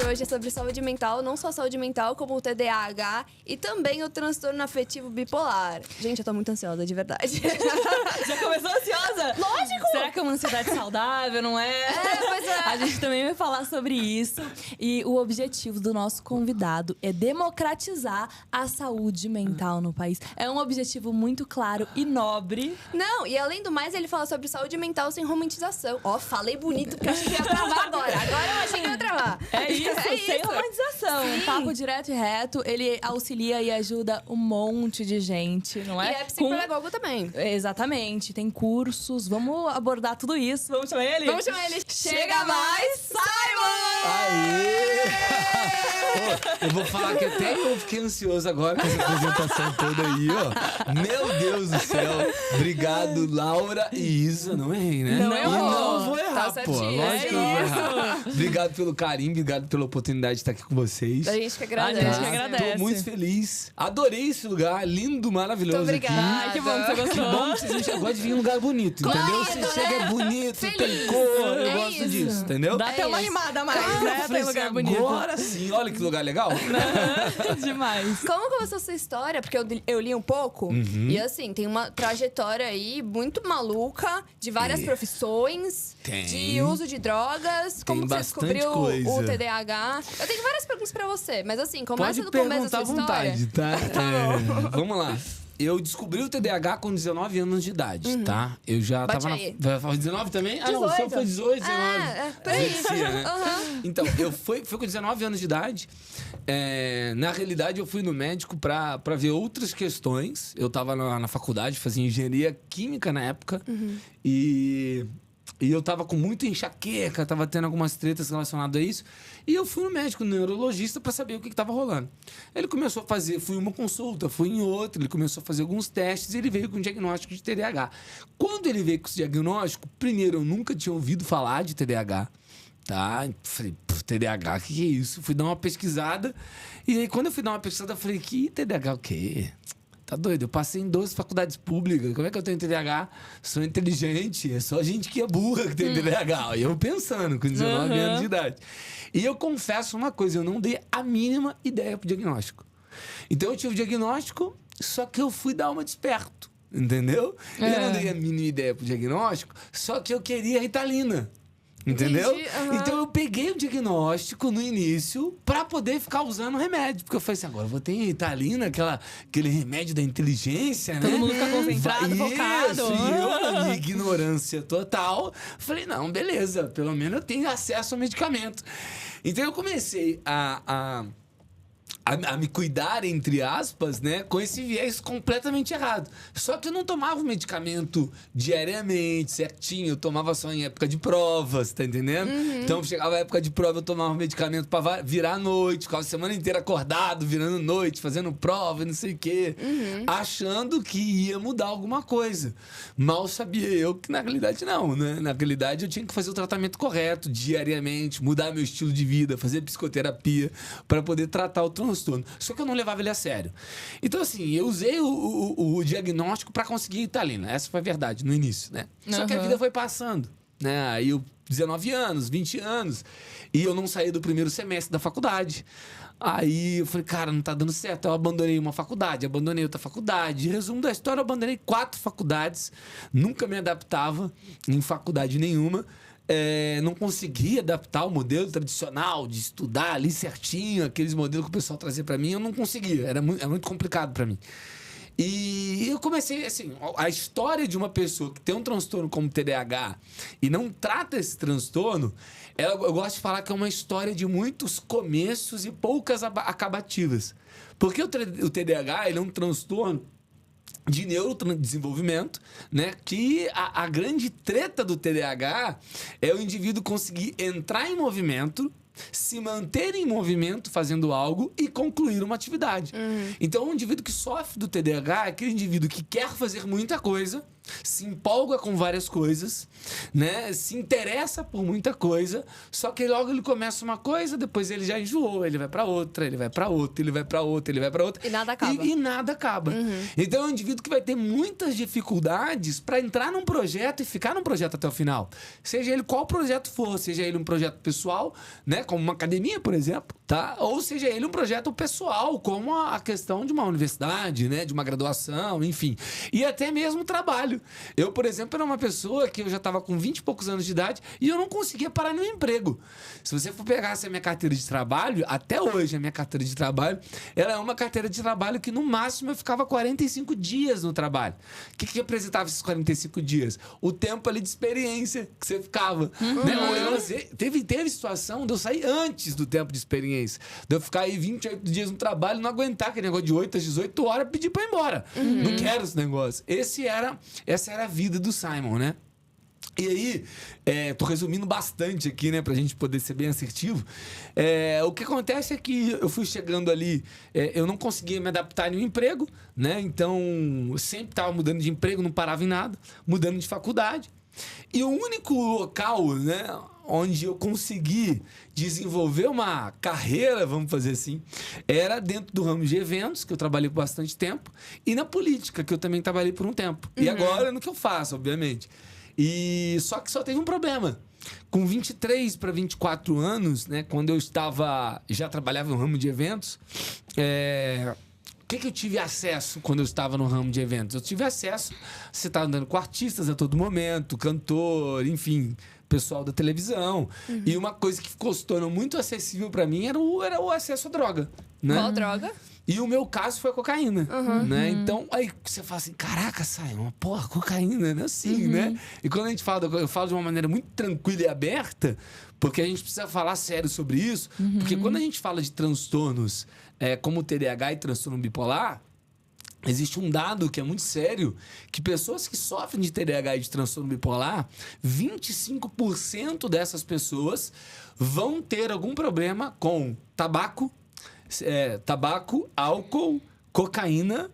hoje é sobre saúde mental, não só saúde mental, como o TDAH e também o transtorno afetivo bipolar. Gente, eu tô muito ansiosa, de verdade. Já começou ansiosa? Lógico! Será que é uma ansiedade saudável, não é? Pois é. A gente também vai falar sobre isso. E o objetivo do nosso convidado é democratizar a saúde mental no país. É um objetivo muito claro e nobre. Não, e além do mais, ele fala sobre saúde mental sem romantização. Ó, falei bonito, porque eu achei que ia travar agora. Agora eu achei que ia travar. É isso, sem isso. romantização. Um papo direto e reto. Ele auxilia e ajuda um monte de gente, não é? E é psicopedagogo também. Exatamente. Tem cursos. Vamos abordar tudo isso. Vamos chamar ele? Vamos chamar ele. Chega mais, Simon! Aê! Ô, eu vou falar que até eu fiquei ansioso agora com essa apresentação toda aí, ó. Meu Deus do céu. Obrigado, Laura e Isa. Não errei, né? Não errou. E não vou errar, Tá pô. certinho. Lógico que eu não vou errar. Obrigado pelo carinho, obrigado pela oportunidade de estar aqui com vocês. A gente que A agradece. gente que agradece. Tô muito feliz. Adorei esse lugar, lindo, maravilhoso Muito aqui. obrigada. Ai, que bom que você Que gostou. bom que vocês gostam de vir em um lugar bonito, Claro, entendeu? Você né? chega, é bonito, Feliz. tem cor, eu É gosto isso. disso, entendeu? Dá até uma isso. animada a mais, Eu né? falei Tem assim, lugar bonito. agora sim, olha que lugar legal. Demais. Como começou a sua história? Porque eu li um pouco. Uhum. E assim, tem uma trajetória aí muito maluca, de várias profissões, Tem. de uso de drogas. Como Tem você bastante descobriu coisa. o TDAH? Eu tenho várias perguntas pra você, mas assim, começa Pode do começo da perguntar à sua história. vontade, tá? É, vamos lá. Eu descobri o TDAH com 19 anos de idade, tá? Eu já Bate tava aí. na... 19 também? Ah, não, o seu foi 18, 19. Por aí. Parecia, né? Aham. Então, foi com 19 anos de idade. Na realidade, eu fui no médico pra ver outras questões. Eu tava na faculdade, fazia engenharia química na época. E eu tava com muita enxaqueca, tava tendo algumas tretas relacionadas a isso. E eu fui no médico, no neurologista, pra saber o que tava rolando. Ele começou a fazer, fui em uma consulta, fui em outra, ele começou a fazer alguns testes e ele veio com um diagnóstico de TDAH. Quando ele veio com esse diagnóstico, primeiro, eu nunca tinha ouvido falar de TDAH. Tá? Falei, TDAH, o que é isso? Fui dar uma pesquisada. E aí, quando eu fui dar uma pesquisada, eu falei, que TDAH o quê? Tá doido? Eu passei em 12 faculdades públicas. Como é que eu tenho TDAH? Sou inteligente. É só gente que é burra que tem TDAH. E eu pensando, com 19 anos de idade. E eu confesso uma coisa, eu não dei a mínima ideia pro diagnóstico. Então eu tive o diagnóstico, só que eu fui dar uma desperto. Entendeu? Eu não dei a mínima ideia pro diagnóstico, só que eu queria Ritalina. Entendeu? Entendi, aham. Então eu peguei o diagnóstico no início pra poder ficar usando o remédio. Porque eu falei assim, agora eu vou ter Ritalina, aquele remédio da inteligência, né? Todo mundo fica concentrado, Isso, focado. E eu, na minha ignorância total, falei, não, beleza, pelo menos eu tenho acesso ao medicamento. Então eu comecei a me cuidar, entre aspas, né? Com esse viés completamente errado. Só que eu não tomava o medicamento diariamente, certinho. Eu tomava só em época de provas, tá entendendo? Então, chegava a época de prova, eu tomava o medicamento pra virar à noite. Ficava a semana inteira acordado, virando noite, fazendo prova e não sei o quê. Achando que ia mudar alguma coisa. Mal sabia eu que, na realidade, não, né? Na realidade, eu tinha que fazer o tratamento correto, diariamente, mudar meu estilo de vida, fazer psicoterapia pra poder tratar o transtorno. Só que eu não levava ele a sério. Então, assim, eu usei o diagnóstico pra conseguir Ritalina. Essa foi a verdade, no início, né? Só que a vida foi passando, né? Aí eu, 19 anos, 20 anos, e eu não saí do primeiro semestre da faculdade. Aí eu falei, cara, não tá dando certo. Eu abandonei uma faculdade, abandonei outra faculdade. Resumo da história, eu abandonei 4 faculdades. Nunca me adaptava em faculdade nenhuma. Não conseguia adaptar o modelo tradicional de estudar ali certinho, aqueles modelos que o pessoal trazia pra mim, eu não conseguia, era muito complicado pra mim. E eu comecei, assim, a história de uma pessoa que tem um transtorno como TDAH e não trata esse transtorno, eu gosto de falar que é uma história de muitos começos e poucas acabativas. Porque o TDAH, ele é um transtorno de neurodesenvolvimento, né? Que a grande treta do TDAH é o indivíduo conseguir entrar em movimento, se manter em movimento fazendo algo e concluir uma atividade. Então, o indivíduo que sofre do TDAH é aquele indivíduo que quer fazer muita coisa, se empolga com várias coisas, né? Se interessa por muita coisa, só que logo ele começa uma coisa, depois ele já enjoou, ele vai para outra, ele vai para outra, ele vai para outra, ele vai para outra. E nada acaba. E nada acaba. Então é um indivíduo que vai ter muitas dificuldades para entrar num projeto e ficar num projeto até o final. Seja ele qual projeto for, seja ele um projeto pessoal, né? Como uma academia, por exemplo, tá? Ou seja ele um projeto pessoal, como a questão de uma universidade, né? De uma graduação, enfim. E até mesmo trabalho. Eu, por exemplo, era uma pessoa que eu já estava com 20 e poucos anos de idade e eu não conseguia parar nenhum emprego. Se você for pegar essa minha carteira de trabalho, até hoje a minha carteira de trabalho, ela é uma carteira de trabalho que no máximo eu ficava 45 dias no trabalho. O que representava esses 45 dias? O tempo ali de experiência que você ficava. Né? Teve situação de eu sair antes do tempo de experiência. De eu ficar aí 28 dias no trabalho e não aguentar aquele negócio de 8 às 18 horas e pedir pra ir embora. Não quero esse negócio. Essa era a vida do Simon, né? E aí, tô resumindo bastante aqui, né? Pra gente poder ser bem assertivo. O que acontece é que eu fui chegando ali, eu não conseguia me adaptar a nenhum emprego, né? Então, eu sempre tava mudando de emprego, não parava em nada, mudando de faculdade. E o único local, né, onde eu consegui desenvolver uma carreira, vamos fazer assim, era dentro do ramo de eventos, que eu trabalhei por bastante tempo, e na política, que eu também trabalhei por um tempo. E agora no que eu faço, obviamente. E só que só teve um problema. Com 23 para 24 anos, né, quando eu já trabalhava no ramo de eventos, o que eu tive acesso quando eu estava no ramo de eventos? Eu tive acesso, você estava andando com artistas a todo momento, cantor, enfim, pessoal da televisão. E uma coisa que ficou se tornou muito acessível para mim era o acesso à droga. Né? Qual droga? E o meu caso foi a cocaína, né? Então, aí você fala assim, caraca, Simon, porra, cocaína, né? Assim, né? E quando a gente fala, eu falo de uma maneira muito tranquila e aberta, porque a gente precisa falar sério sobre isso, porque quando a gente fala de transtornos como o TDAH e transtorno bipolar, existe um dado que é muito sério, que pessoas que sofrem de TDAH e de transtorno bipolar, 25% dessas pessoas vão ter algum problema com tabaco, álcool, cocaína.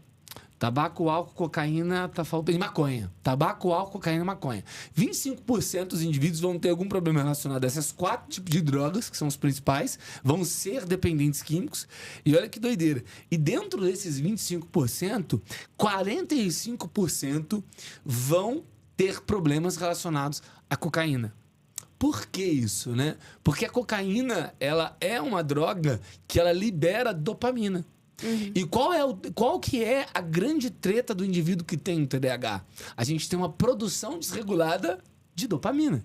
Tabaco, álcool, cocaína, tá faltando maconha. Tabaco, álcool, cocaína, maconha. 25% dos indivíduos vão ter algum problema relacionado a esses 4 tipos de drogas, que são os principais, vão ser dependentes químicos. E olha que doideira. E dentro desses 25%, 45% vão ter problemas relacionados à cocaína. Por que isso, né? Porque a cocaína, ela é uma droga que ela libera dopamina. E qual que é a grande treta do indivíduo que tem o TDAH? A gente tem uma produção desregulada de dopamina.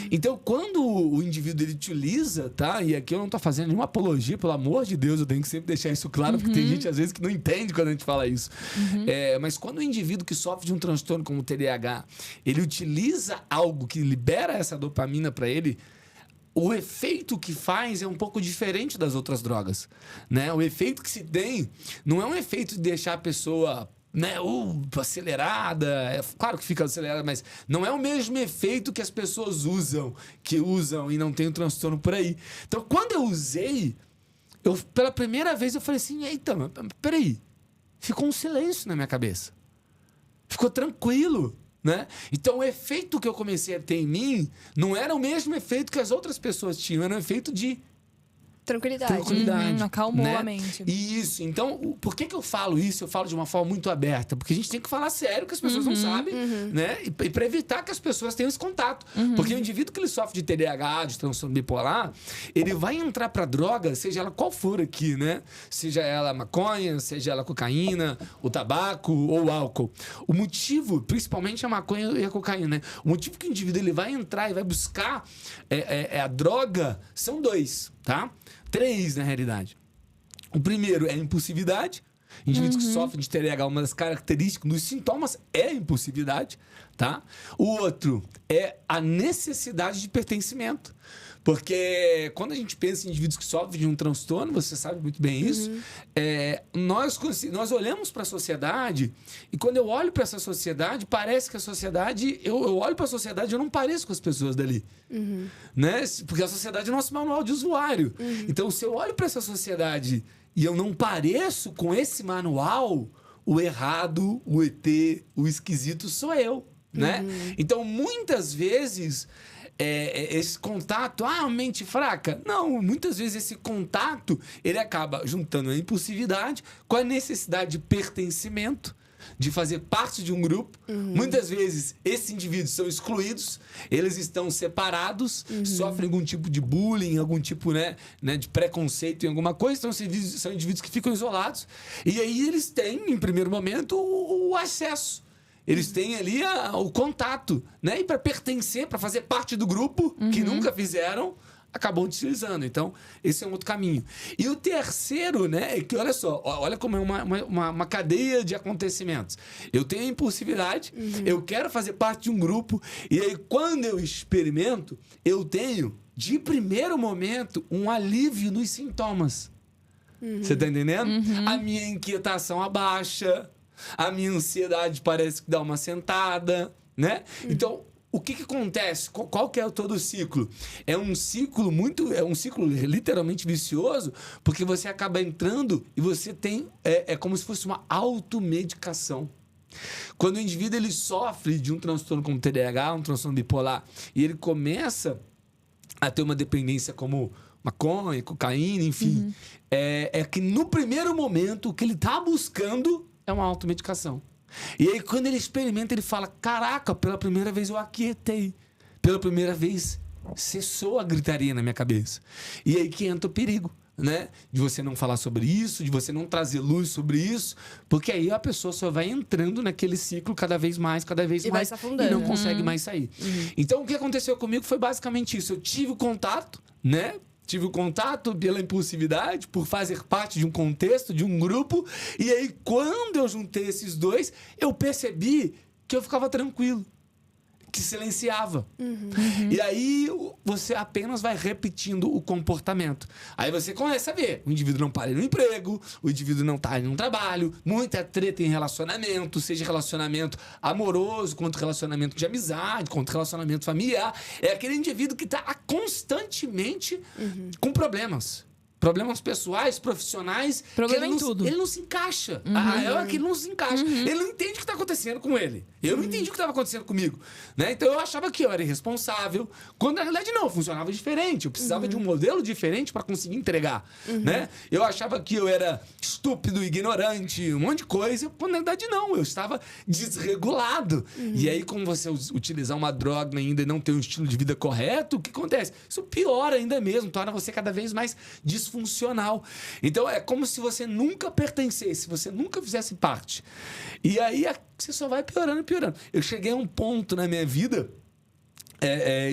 Então, quando o indivíduo ele utiliza, tá? E aqui eu não tô fazendo nenhuma apologia, pelo amor de Deus, eu tenho que sempre deixar isso claro, porque tem gente às vezes que não entende quando a gente fala isso. Mas quando o indivíduo que sofre de um transtorno como o TDAH, ele utiliza algo que libera essa dopamina para ele, o efeito que faz é um pouco diferente das outras drogas, né? O efeito que se tem não é um efeito de deixar a pessoa, né, acelerada. Claro que fica acelerada, mas não é o mesmo efeito que as pessoas usam e não tem um transtorno por aí. Então, quando eu usei, pela primeira vez eu falei assim, eita, mas peraí, ficou um silêncio na minha cabeça. Ficou tranquilo. Né? Então, o efeito que eu comecei a ter em mim não era o mesmo efeito que as outras pessoas tinham, era um efeito de tranquilidade. Acalmou né? a mente. Isso. Então, por que eu falo isso? Eu falo de uma forma muito aberta. Porque a gente tem que falar sério que as pessoas não sabem, né? E para evitar que as pessoas tenham esse contato. Porque o indivíduo que ele sofre de TDAH, de transtorno bipolar, ele vai entrar pra droga, seja ela qual for aqui, né? Seja ela maconha, seja ela cocaína, o tabaco ou o álcool. O motivo, principalmente a maconha e a cocaína, né? O motivo que o indivíduo ele vai entrar e vai buscar a droga são 2, tá? 3, na realidade. O primeiro é a impulsividade. Indivíduos que sofrem de TDAH, uma das características, dos sintomas é a impulsividade, tá? O outro é a necessidade de pertencimento. Porque quando a gente pensa em indivíduos que sofrem de um transtorno, você sabe muito bem isso, nós olhamos para a sociedade e quando eu olho para essa sociedade, parece que a sociedade... Eu olho para a sociedade e eu não pareço com as pessoas dali. Né? Porque a sociedade é o nosso manual de usuário. Então, se eu olho para essa sociedade e eu não pareço com esse manual, o errado, o ET, o esquisito sou eu. né? Então, muitas vezes, esse contato... mente fraca. Não, muitas vezes esse contato, ele acaba juntando a impulsividade com a necessidade de pertencimento, de fazer parte de um grupo. Muitas vezes, esses indivíduos são excluídos, eles estão separados, sofrem algum tipo de bullying, algum tipo, né, de preconceito em alguma coisa, então são indivíduos que ficam isolados. E aí eles têm, em primeiro momento, o acesso. Eles têm ali o contato, né? E para pertencer, para fazer parte do grupo, que nunca fizeram, acabam utilizando. Então, esse é um outro caminho. E o terceiro, né, é que, olha só, olha como é uma cadeia de acontecimentos. Eu tenho a impulsividade, eu quero fazer parte de um grupo, e aí, quando eu experimento, eu tenho, de primeiro momento, um alívio nos sintomas. Você tá entendendo? A minha inquietação abaixa, a minha ansiedade parece que dá uma sentada, né? Então, o que acontece? Qual que é todo o ciclo? É um ciclo literalmente vicioso, porque você acaba entrando e você tem... É como se fosse uma automedicação. Quando o indivíduo ele sofre de um transtorno como TDAH, um transtorno bipolar, e ele começa a ter uma dependência como maconha, cocaína, enfim, é que no primeiro momento o que ele está buscando é uma automedicação. E aí, quando ele experimenta, ele fala: caraca, pela primeira vez eu aquietei. Pela primeira vez cessou a gritaria na minha cabeça. E aí que entra o perigo, né? De você não falar sobre isso, de você não trazer luz sobre isso, porque aí a pessoa só vai entrando naquele ciclo cada vez mais, e vai se afundando. e não consegue mais sair. Então, o que aconteceu comigo foi basicamente isso. Eu tive o contato, né? Tive o contato pela impulsividade, por fazer parte de um contexto, de um grupo. E aí, quando eu juntei esses dois, eu percebi que eu ficava tranquilo, que silenciava. E aí, você apenas vai repetindo o comportamento. Aí você começa a ver, o indivíduo não para no emprego, o indivíduo não está em um trabalho, muita treta em relacionamento, seja relacionamento amoroso, quanto relacionamento de amizade, quanto relacionamento familiar. É aquele indivíduo que está constantemente com problemas. Problemas pessoais, profissionais. Problema em tudo. Ele não se encaixa. É que ele não se encaixa. Ele não entende o que está acontecendo com ele. Eu não entendi o que estava acontecendo comigo. Né? Então eu achava que eu era irresponsável, quando na realidade não, funcionava diferente. Eu precisava de um modelo diferente para conseguir entregar. Né? Eu achava que eu era estúpido, ignorante, um monte de coisa, quando na verdade não. Eu estava desregulado. E aí, como você utilizar uma droga ainda e não ter um estilo de vida correto, o que acontece? Isso piora ainda mesmo, torna você cada vez mais disfuncional. Então é como se você nunca pertencesse, você nunca fizesse parte. E aí você só vai piorando e piorando. Eu cheguei a um ponto na minha vida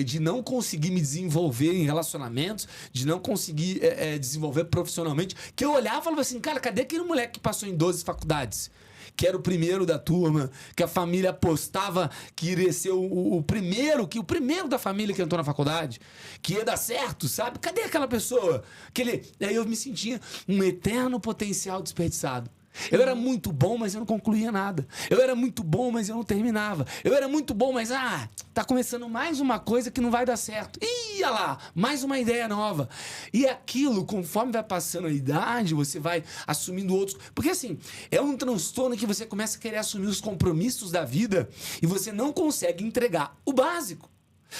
de não conseguir me desenvolver em relacionamentos, de não conseguir desenvolver profissionalmente, que eu olhava e falava assim, cara, cadê aquele moleque que passou em 12 faculdades? Que era o primeiro da turma, que a família apostava que iria ser o primeiro da família que entrou na faculdade, que ia dar certo, sabe? Cadê aquela pessoa? Aí eu me sentia um eterno potencial desperdiçado. Eu era muito bom, mas eu não concluía nada. Eu era muito bom, mas eu não terminava. Eu era muito bom, mas tá começando mais uma coisa que não vai dar certo. Ih, olha lá, mais uma ideia nova. E aquilo, conforme vai passando a idade, você vai assumindo outros. Porque assim, é um transtorno que você começa a querer assumir os compromissos da vida e você não consegue entregar o básico.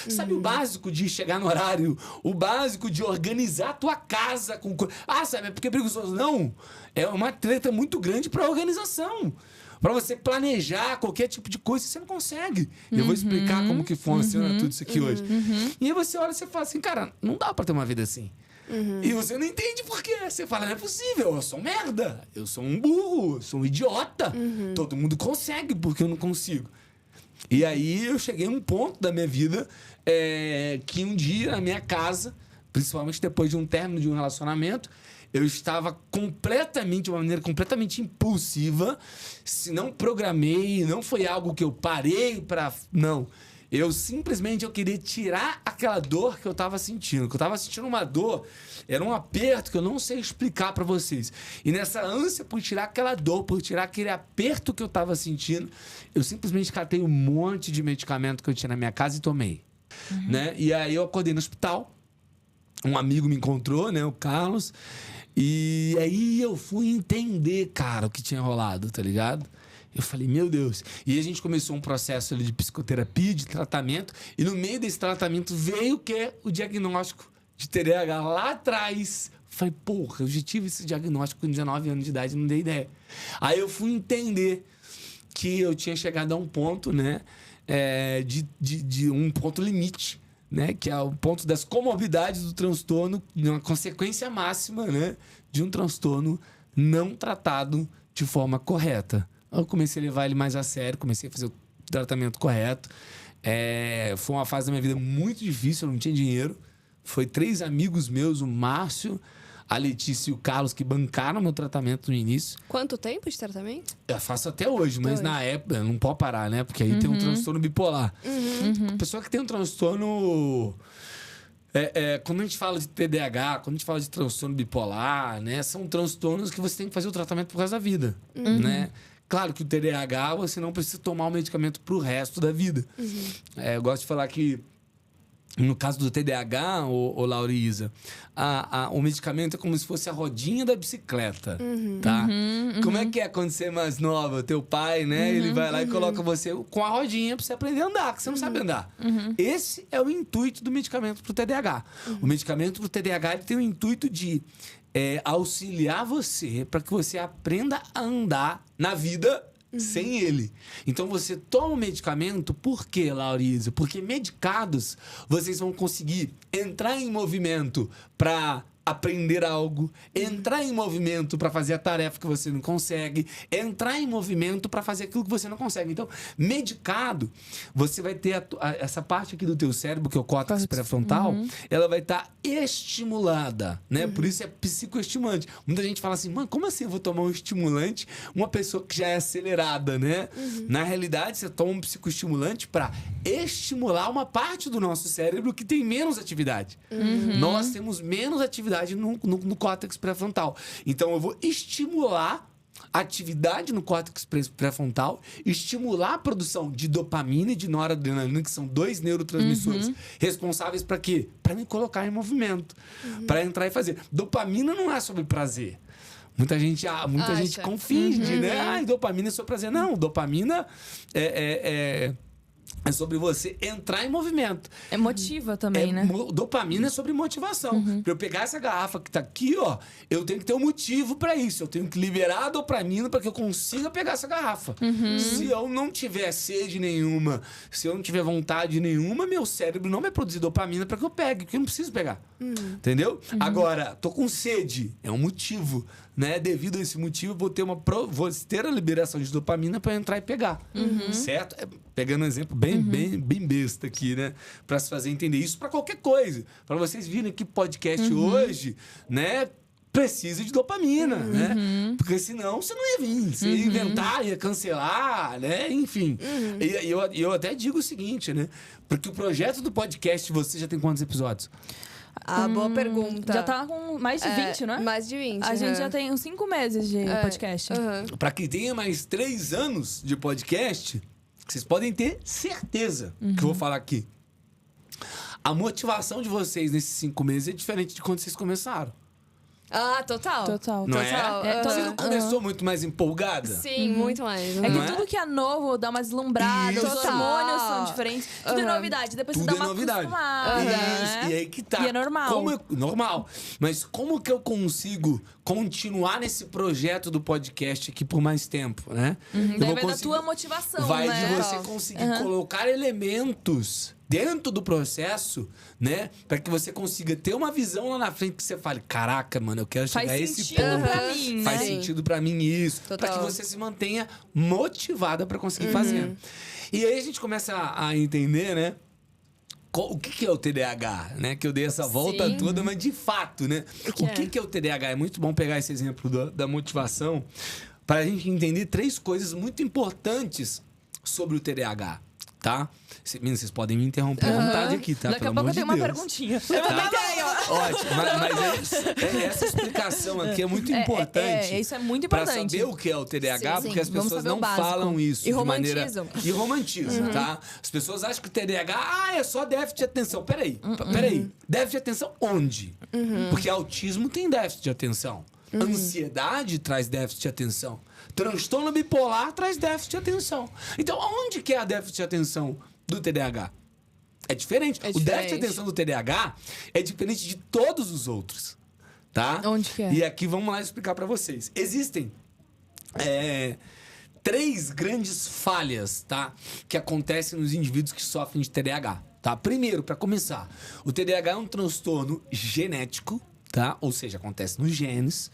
Sabe o básico de chegar no horário? O básico de organizar a tua casa com... sabe, é porque é preguiçoso? Não. É uma treta muito grande para organização. Para você planejar qualquer tipo de coisa, você não consegue. Eu vou explicar como que funciona tudo isso aqui hoje. E aí você olha e você fala assim, cara, não dá para ter uma vida assim. E você não entende por quê. Você fala, não é possível, eu sou um merda. Eu sou um burro, eu sou um idiota. Todo mundo consegue, porque eu não consigo. E aí eu cheguei a um ponto da minha vida que um dia na minha casa, principalmente depois de um término de um relacionamento, eu estava de uma maneira completamente impulsiva. Se não programei, não foi algo que eu parei para... Não. Eu simplesmente queria tirar aquela dor que eu estava sentindo. Que eu estava sentindo uma dor, era um aperto que eu não sei explicar para vocês. E nessa ânsia por tirar aquela dor, por tirar aquele aperto que eu estava sentindo, eu simplesmente catei um monte de medicamento que eu tinha na minha casa e tomei. Né? E aí eu acordei no hospital, um amigo me encontrou, né, o Carlos, e aí eu fui entender, cara, o que tinha rolado, tá ligado? Eu falei, meu Deus. E a gente começou um processo ali de psicoterapia, de tratamento. E no meio desse tratamento veio o diagnóstico de TDAH lá atrás. Falei, porra, eu já tive esse diagnóstico com 19 anos de idade, não dei ideia. Aí eu fui entender que eu tinha chegado a um ponto, né? De um ponto limite, né? Que é o ponto das comorbidades do transtorno, uma consequência máxima, né? De um transtorno não tratado de forma correta. Eu comecei a levar ele mais a sério, comecei a fazer o tratamento correto. Foi uma fase da minha vida muito difícil, eu não tinha dinheiro. Foi 3 amigos meus, o Márcio, a Letícia e o Carlos, que bancaram meu tratamento no início. Quanto tempo de tratamento? Eu faço até hoje, mas na época não pode parar, né? Porque aí tem um transtorno bipolar. A pessoa que tem um transtorno... quando a gente fala de TDAH, quando a gente fala de transtorno bipolar, né? São transtornos que você tem que fazer o tratamento por causa da vida, né? Claro que o TDAH você não precisa tomar o medicamento pro resto da vida. Eu gosto de falar que no caso do TDAH, ô Laura e Isa, o medicamento é como se fosse a rodinha da bicicleta, tá? Como é que é quando você é mais nova? Teu pai, né? Ele vai lá e coloca você com a rodinha pra você aprender a andar, que você não sabe andar. Esse é o intuito do medicamento pro TDAH. O medicamento pro TDAH ele tem o intuito de auxiliar você para que você aprenda a andar na vida sem ele. Então você toma o medicamento, por quê, Lauriza? Porque medicados, vocês vão conseguir entrar em movimento para aprender algo, entrar em movimento para fazer a tarefa que você não consegue, entrar em movimento para fazer aquilo que você não consegue. Então, medicado, você vai ter essa parte aqui do teu cérebro, que é o córtex pré-frontal, ela vai estar estimulada, né? Por isso é psicoestimulante. Muita gente fala assim, mano, como assim eu vou tomar um estimulante, uma pessoa que já é acelerada, né? Na realidade, você toma um psicoestimulante para estimular uma parte do nosso cérebro que tem menos atividade. Nós temos menos atividade no córtex pré-frontal. Então, eu vou estimular a atividade no córtex pré-frontal, estimular a produção de dopamina e de noradrenalina, que são 2 neurotransmissores responsáveis para quê? Para me colocar em movimento, para entrar e fazer. Dopamina não é sobre prazer. Muita gente confunde, né? Ah, dopamina é sobre prazer. Não, dopamina é sobre você entrar em movimento. É motiva também, né? Dopamina é sobre motivação. Pra eu pegar essa garrafa que tá aqui, ó, eu tenho que ter um motivo pra isso. Eu tenho que liberar a dopamina pra que eu consiga pegar essa garrafa. Se eu não tiver sede nenhuma, se eu não tiver vontade nenhuma, meu cérebro não vai produzir dopamina pra que eu pegue, porque eu não preciso pegar. Entendeu? Agora, tô com sede. É um motivo, né? Devido a esse motivo, vou ter a liberação de dopamina pra entrar e pegar. Certo? Pegando um exemplo bem besta aqui, né? Pra se fazer entender isso pra qualquer coisa. Pra vocês virem aqui podcast hoje, né? Precisa de dopamina, né? Porque senão você não ia vir. Você ia inventar, ia cancelar, né? Enfim. E eu até digo o seguinte, né? Porque o projeto do podcast, você já tem quantos episódios? Boa pergunta. Já tá com mais de 20, não é? Mais de 20. A gente já tem uns 5 meses de podcast. Pra quem tenha mais 3 anos de podcast, vocês podem ter certeza que eu vou falar aqui. A motivação de vocês nesses 5 meses é diferente de quando vocês começaram. Total. Não é? Você não começou Uhum. muito mais empolgada? Sim, muito mais. É que Não é? tudo que é novo dá uma deslumbrada, os Total. hormônios são diferentes. Tudo é novidade, depois Tudo você dá é uma novidade. acostumada. Isso, né? e aí que tá. E é normal. Normal. Mas como que eu consigo continuar nesse projeto do podcast aqui por mais tempo, né? Daí vai da tua motivação, Vai né? de você conseguir colocar elementos dentro do processo, né? Pra que você consiga ter uma visão lá na frente que você fale, caraca, mano, eu quero chegar a esse ponto. pra mim, né? Faz Sim. sentido pra mim isso. Total. Pra que você se mantenha motivada pra conseguir fazer. E aí a gente começa a entender, né? O que é o TDAH, né? Que eu dei essa volta Sim. toda, mas de fato, né? que é? O que é o TDAH? É muito bom pegar esse exemplo da motivação para a gente entender 3 coisas muito importantes sobre o TDAH, tá? Meninas, vocês podem me interromper à vontade aqui, tá? Daqui Pelo a pouco amor eu tenho de uma Deus. perguntinha. Tá? Ótimo, mas essa explicação aqui é muito importante. Isso é muito Pra importante. saber o que é o TDAH, Sim, porque as vamos pessoas saber o não básico. falam isso E de maneira... romantizam. E romantizam, tá? As pessoas acham que o TDAH, é só déficit de atenção. Peraí. Déficit de atenção onde? Porque autismo tem déficit de atenção. Ansiedade traz déficit de atenção. Transtorno bipolar traz déficit de atenção. Então, onde que é a déficit de atenção do TDAH? É diferente. O déficit de atenção do TDAH é diferente de todos os outros, tá? Onde que é? E aqui vamos lá explicar pra vocês. Existem 3 grandes falhas, tá? Que acontecem nos indivíduos que sofrem de TDAH, tá? Primeiro, pra começar, o TDAH é um transtorno genético, tá? Ou seja, acontece nos genes,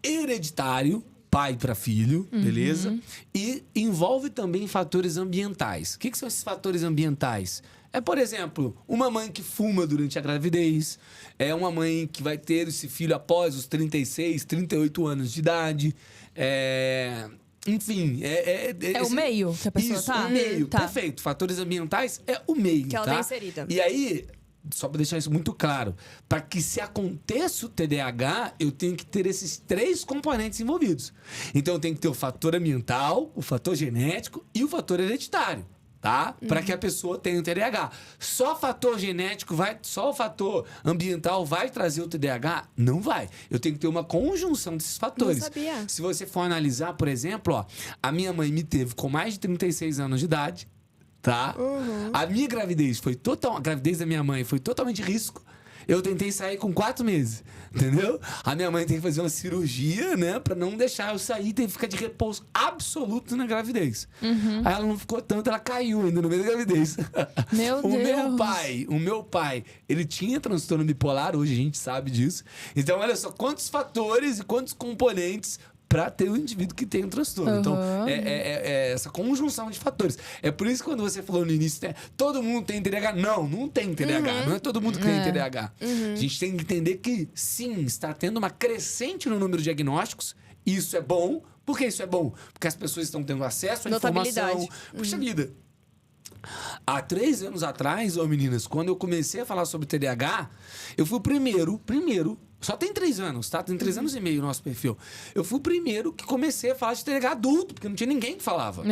hereditário, pai para filho, beleza? E envolve também fatores ambientais. O que são esses fatores ambientais? É, por exemplo, uma mãe que fuma durante a gravidez, é uma mãe que vai ter esse filho após os 36, 38 anos de idade, enfim, É o meio que a pessoa isso, tá? o meio, Tá. perfeito. Fatores ambientais é o meio, Que ela tá? tá inserida. E aí, só pra deixar isso muito claro, para que se aconteça o TDAH, eu tenho que ter esses 3 componentes envolvidos. Então, eu tenho que ter o fator ambiental, o fator genético e o fator hereditário. Tá? Para que a pessoa tenha o TDAH. Só fator genético só o fator ambiental vai trazer o TDAH? Não vai. Eu tenho que ter uma conjunção desses fatores. Não sabia. Se você for analisar, por exemplo, ó, a minha mãe me teve com mais de 36 anos de idade, tá? A minha gravidez a gravidez da minha mãe foi totalmente risco. Eu tentei sair com 4 meses, entendeu? A minha mãe tem que fazer uma cirurgia, né? Pra não deixar eu sair, tem que ficar de repouso absoluto na gravidez. Aí ela não ficou tanto, ela caiu ainda no meio da gravidez. Meu Deus. O meu pai, ele tinha transtorno bipolar, hoje a gente sabe disso. Então, olha só, quantos fatores e quantos componentes para ter o indivíduo que tem um transtorno. Então, é essa conjunção de fatores. É por isso que quando você falou no início, né, todo mundo tem TDAH. Não tem TDAH. Não é todo mundo que tem TDAH. A gente tem que entender que, sim, está tendo uma crescente no número de diagnósticos. Isso é bom. Por que isso é bom? Porque as pessoas estão tendo acesso à informação. Puxa vida. Há 3 anos atrás, meninas, quando eu comecei a falar sobre TDAH, eu fui o primeiro, só tem 3 anos, tá? Tem 3 anos e meio o nosso perfil. Eu fui o primeiro que comecei a falar de TDAH adulto, porque não tinha ninguém que falava.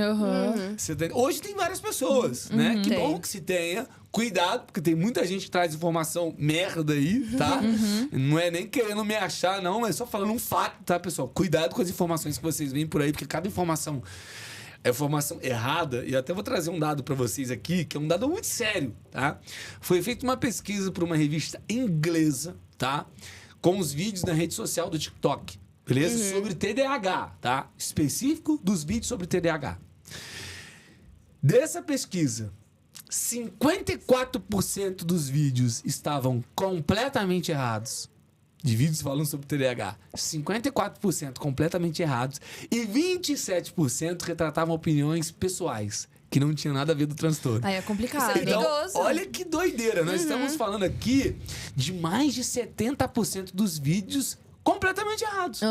Hoje tem várias pessoas, né? Que bom que se tenha. Cuidado, porque tem muita gente que traz informação merda aí, tá? Não é nem querendo me achar, não, mas só falando um fato, tá, pessoal? Cuidado com as informações que vocês veem por aí, porque cada informação é informação errada. E eu até vou trazer um dado para vocês aqui, que é um dado muito sério, tá? Foi feita uma pesquisa por uma revista inglesa, tá? Com os vídeos na rede social do TikTok, beleza? Sobre TDAH, tá? Específico dos vídeos sobre TDAH. Dessa pesquisa, 54% dos vídeos estavam completamente errados. De vídeos falando sobre TDAH. 54% completamente errados. E 27% retratavam opiniões pessoais, que não tinham nada a ver do transtorno. Aí é complicado. Isso é Então, perigoso. olha que doideira. Nós estamos falando aqui de mais de 70% dos vídeos completamente errados.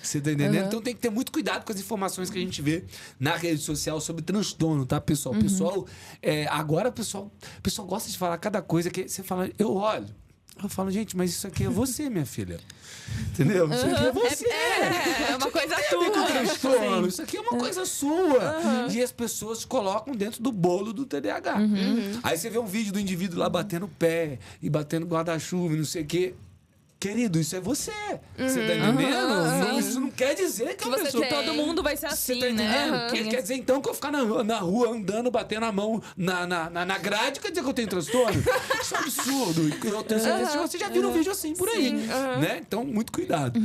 Você tá entendendo? Então tem que ter muito cuidado com as informações que a gente vê na rede social sobre transtorno, tá, pessoal? Agora o pessoal gosta de falar cada coisa que você fala, eu falo, gente, mas isso aqui é você, minha filha. Entendeu? Isso aqui é você. É uma coisa transtorno. Isso aqui é uma coisa sua. E as pessoas colocam dentro do bolo do TDAH. Aí você vê um vídeo do indivíduo lá batendo o pé e batendo guarda-chuva e não sei o quê. Querido, isso é você. Você tá entendendo? Isso não quer dizer que você pessoa... todo mundo vai ser Você assim, tá entendendo? né? Quer dizer, então, que eu ficar na rua andando, batendo a mão na grade, quer dizer que eu tenho transtorno? Isso é um absurdo. Eu tenho certeza que você já viu um vídeo assim por aí. Né? Então, muito cuidado.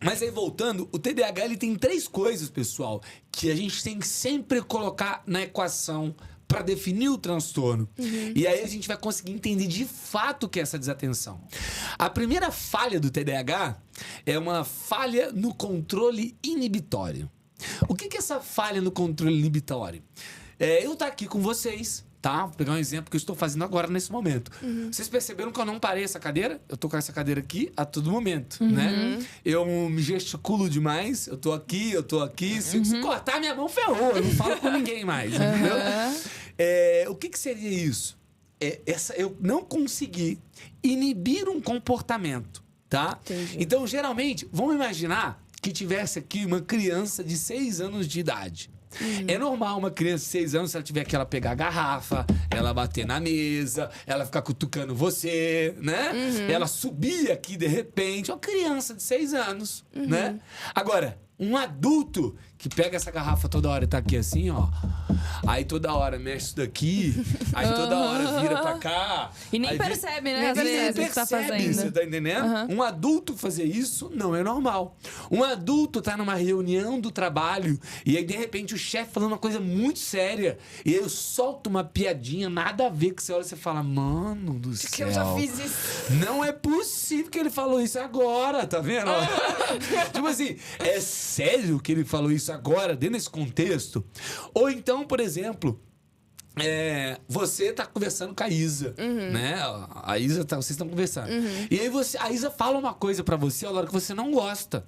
Mas aí, voltando, o TDAH ele tem 3 coisas, pessoal, que a gente tem que sempre colocar na equação para definir o transtorno. E aí a gente vai conseguir entender de fato o que é essa desatenção. A primeira falha do TDAH é uma falha no controle inibitório. O que é essa falha no controle inibitório? Eu tô aqui com vocês, tá? Vou pegar um exemplo que eu estou fazendo agora nesse momento. Vocês perceberam que eu não parei essa cadeira? Eu tô com essa cadeira aqui a todo momento, né? Eu me gesticulo demais, eu tô aqui. Se cortar minha mão, ferrou. Eu não falo com ninguém mais, entendeu? O que seria isso? Eu não conseguir inibir um comportamento, tá? Entendi. Então, geralmente, vamos imaginar que tivesse aqui uma criança de 6 anos de idade. É normal uma criança de 6 anos, se ela tiver que ela pegar a garrafa, ela bater na mesa, ela ficar cutucando você, né? Ela subir aqui de repente. Uma criança de 6 anos, né? Agora, um adulto que pega essa garrafa toda hora e tá aqui assim, ó. Aí toda hora mexe isso daqui, aí toda hora vira pra cá. E nem aí percebe, né? Às nem vezes o que tá percebe, fazendo. você tá entendendo? Um adulto fazer isso não é normal. Um adulto tá numa reunião do trabalho e aí de repente o chefe falando uma coisa muito séria e aí eu solto uma piadinha, nada a ver, que você olha e você fala, mano do céu. Que eu já fiz isso. Não é possível que ele falou isso agora, tá vendo? Tipo assim, é sério que ele falou isso agora, dentro desse contexto? Ou então, por exemplo, você tá conversando com a Isa, né? A Isa vocês estão conversando. E aí a Isa fala uma coisa pra você a hora que você não gosta.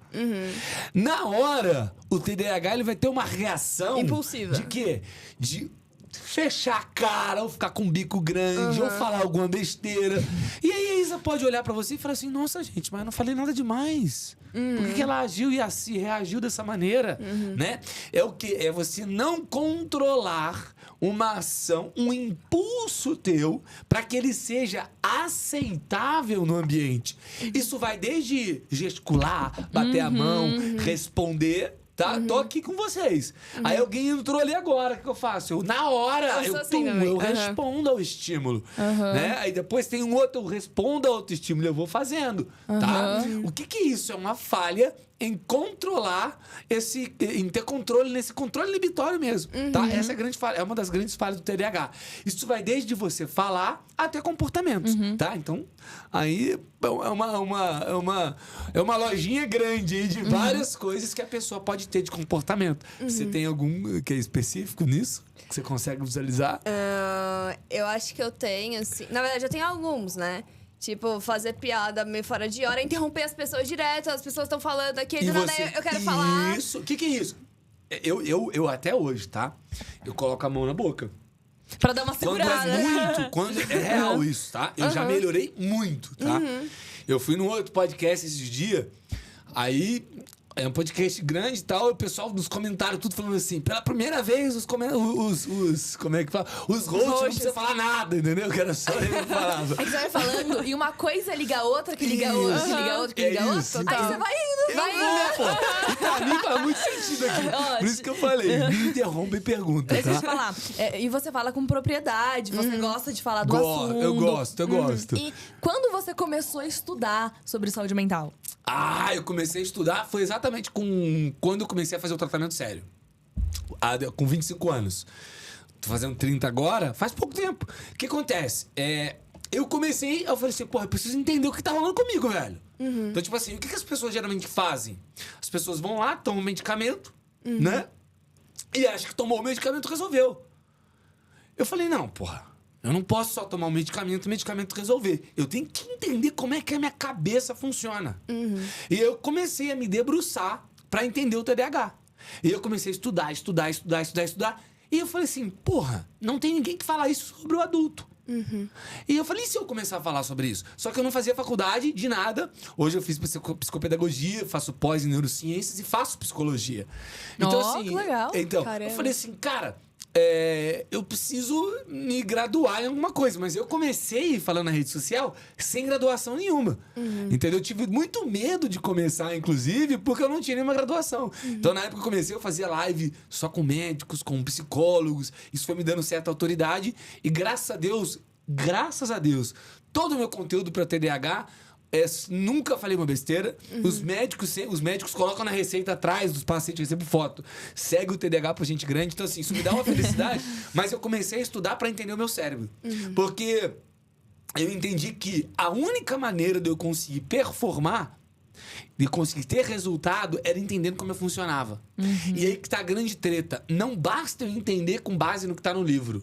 Na hora, o TDAH ele vai ter uma reação... Impulsiva. De quê? De fechar a cara, ou ficar com o bico grande, ou falar alguma besteira. E aí a Isa pode olhar pra você e falar assim, nossa, gente, mas eu não falei nada demais. Por que ela agiu e assim reagiu dessa maneira, né? É o quê? É você não controlar uma ação, um impulso teu, para que ele seja aceitável no ambiente. Isso vai desde gesticular, bater a mão, responder... Tá? Tô aqui com vocês. Aí alguém entrou ali agora, o que eu faço? Na hora, Eu sou assim também. eu respondo ao estímulo. Né? Aí depois tem um outro, eu respondo a outro estímulo, eu vou fazendo. Tá? O que é isso? É uma falha em controlar em ter controle nesse controle inibitório mesmo, tá? Essa é a grande falha, é uma das grandes falhas do TDAH. Isso vai desde você falar até comportamentos, tá? Então, aí é uma lojinha grande aí de várias coisas que a pessoa pode ter de comportamento. Você tem algum que é específico nisso? Que você consegue visualizar? Eu acho que eu tenho, assim... Na verdade, eu tenho alguns, né? Tipo, fazer piada meio fora de hora, interromper as pessoas direto, as pessoas estão falando aqui, do nada eu quero falar. Isso, o que é isso? Eu até hoje, tá? Eu coloco a mão na boca. Pra dar uma segurada. Quando é real isso, tá? Eu já melhorei muito, tá? Eu fui num outro podcast esses dias, aí... É um podcast grande e tal, e o pessoal nos comentários tudo falando assim, pela primeira vez como é que fala? Os hosts não precisa falar nada, entendeu? Que era só ele que falava. Aí você vai falando, e uma coisa liga a outra, que liga a outra, que liga a outra, que liga a outra. Isso, Aí então. você vai indo, Pô. E pra mim faz muito sentido aqui. Por isso que eu falei, me interrompa e pergunta, Deixa eu te tá? falar. E você fala com propriedade, você gosta de falar do assunto. Eu gosto. E quando você começou a estudar sobre saúde mental? Eu comecei a estudar, foi exatamente quando eu comecei a fazer o tratamento sério. Com 25 anos. Tô fazendo 30 agora, faz pouco tempo. O que acontece? Eu falei assim, porra, eu preciso entender o que tá rolando comigo, velho. Então, tipo assim, o que as pessoas geralmente fazem? As pessoas vão lá, tomam um medicamento, né? E acham que tomou o medicamento, resolveu. Eu falei, não, porra. Eu não posso só tomar um medicamento e o medicamento resolver. Eu tenho que entender como é que a minha cabeça funciona. E eu comecei a me debruçar para entender o TDAH. E eu comecei a estudar. E eu falei assim, porra, não tem ninguém que fala isso sobre o adulto. E eu falei, e se eu começar a falar sobre isso? Só que eu não fazia faculdade de nada. Hoje eu fiz psicopedagogia, faço pós em neurociências e faço psicologia. Então, assim, que legal. Então, Caramba. eu falei assim, cara... eu preciso me graduar em alguma coisa. Mas eu comecei falando na rede social sem graduação nenhuma. Entendeu? Eu tive muito medo de começar, inclusive, porque eu não tinha nenhuma graduação. Então, na época que eu comecei, eu fazia live só com médicos, com psicólogos. Isso foi me dando certa autoridade. E graças a Deus, todo o meu conteúdo para TDAH... nunca falei uma besteira. Os médicos colocam na receita atrás dos pacientes, eu recebo foto. Segue o TDAH pra gente grande. Então, assim, isso me dá uma felicidade. Mas eu comecei a estudar pra entender o meu cérebro. Porque eu entendi que a única maneira de eu conseguir performar, de conseguir ter resultado, era entendendo como eu funcionava. E aí que tá a grande treta. Não basta eu entender com base no que tá no livro.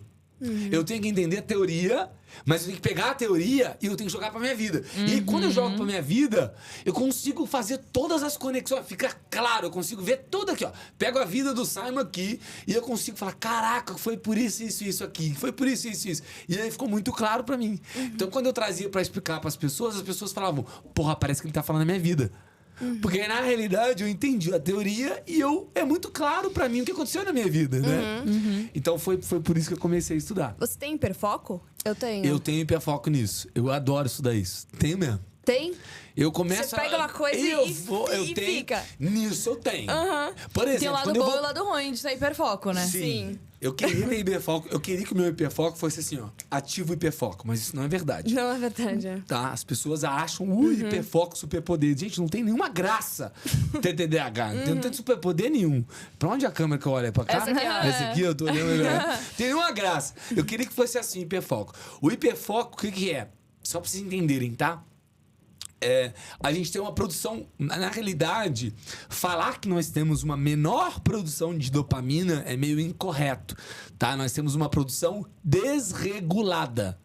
Eu tenho que entender a teoria, mas eu tenho que pegar a teoria e eu tenho que jogar pra minha vida. E aí, quando eu jogo pra minha vida, eu consigo fazer todas as conexões. Fica claro, eu consigo ver tudo aqui, ó. Pego a vida do Simon aqui e eu consigo falar, caraca, foi por isso aqui. Foi por isso. E aí ficou muito claro pra mim. Então, quando eu trazia pra explicar pras pessoas, as pessoas falavam, porra, parece que ele tá falando da minha vida. Porque, na realidade, eu entendi a teoria e é muito claro pra mim o que aconteceu na minha vida, né? Então, foi por isso que eu comecei a estudar. Você tem hiperfoco? Eu tenho. Eu tenho hiperfoco nisso. Eu adoro estudar isso. Tenho mesmo. Tem? Eu começo Você pega uma coisa e tenho, fica. Nisso eu tenho. Por exemplo, Tem o lado bom e o lado ruim de ter hiperfoco, né? Sim. Eu queria ter hiperfoco. Eu queria que o meu hiperfoco fosse assim, ó. Ativo hiperfoco. Mas isso não é verdade. Não é verdade. Tá? As pessoas acham o hiperfoco superpoder. Gente, não tem nenhuma graça ter TDAH. Não tem superpoder nenhum. Pra onde a câmera que eu olho? É pra cá? Essa aqui, ó. Essa aqui eu tô olhando. Tem nenhuma graça. Eu queria que fosse assim, hiperfoco. O hiperfoco, o que é? Só pra vocês entenderem, tá? A gente tem uma produção... Na realidade, falar que nós temos uma menor produção de dopamina é meio incorreto, tá? Nós temos uma produção desregulada.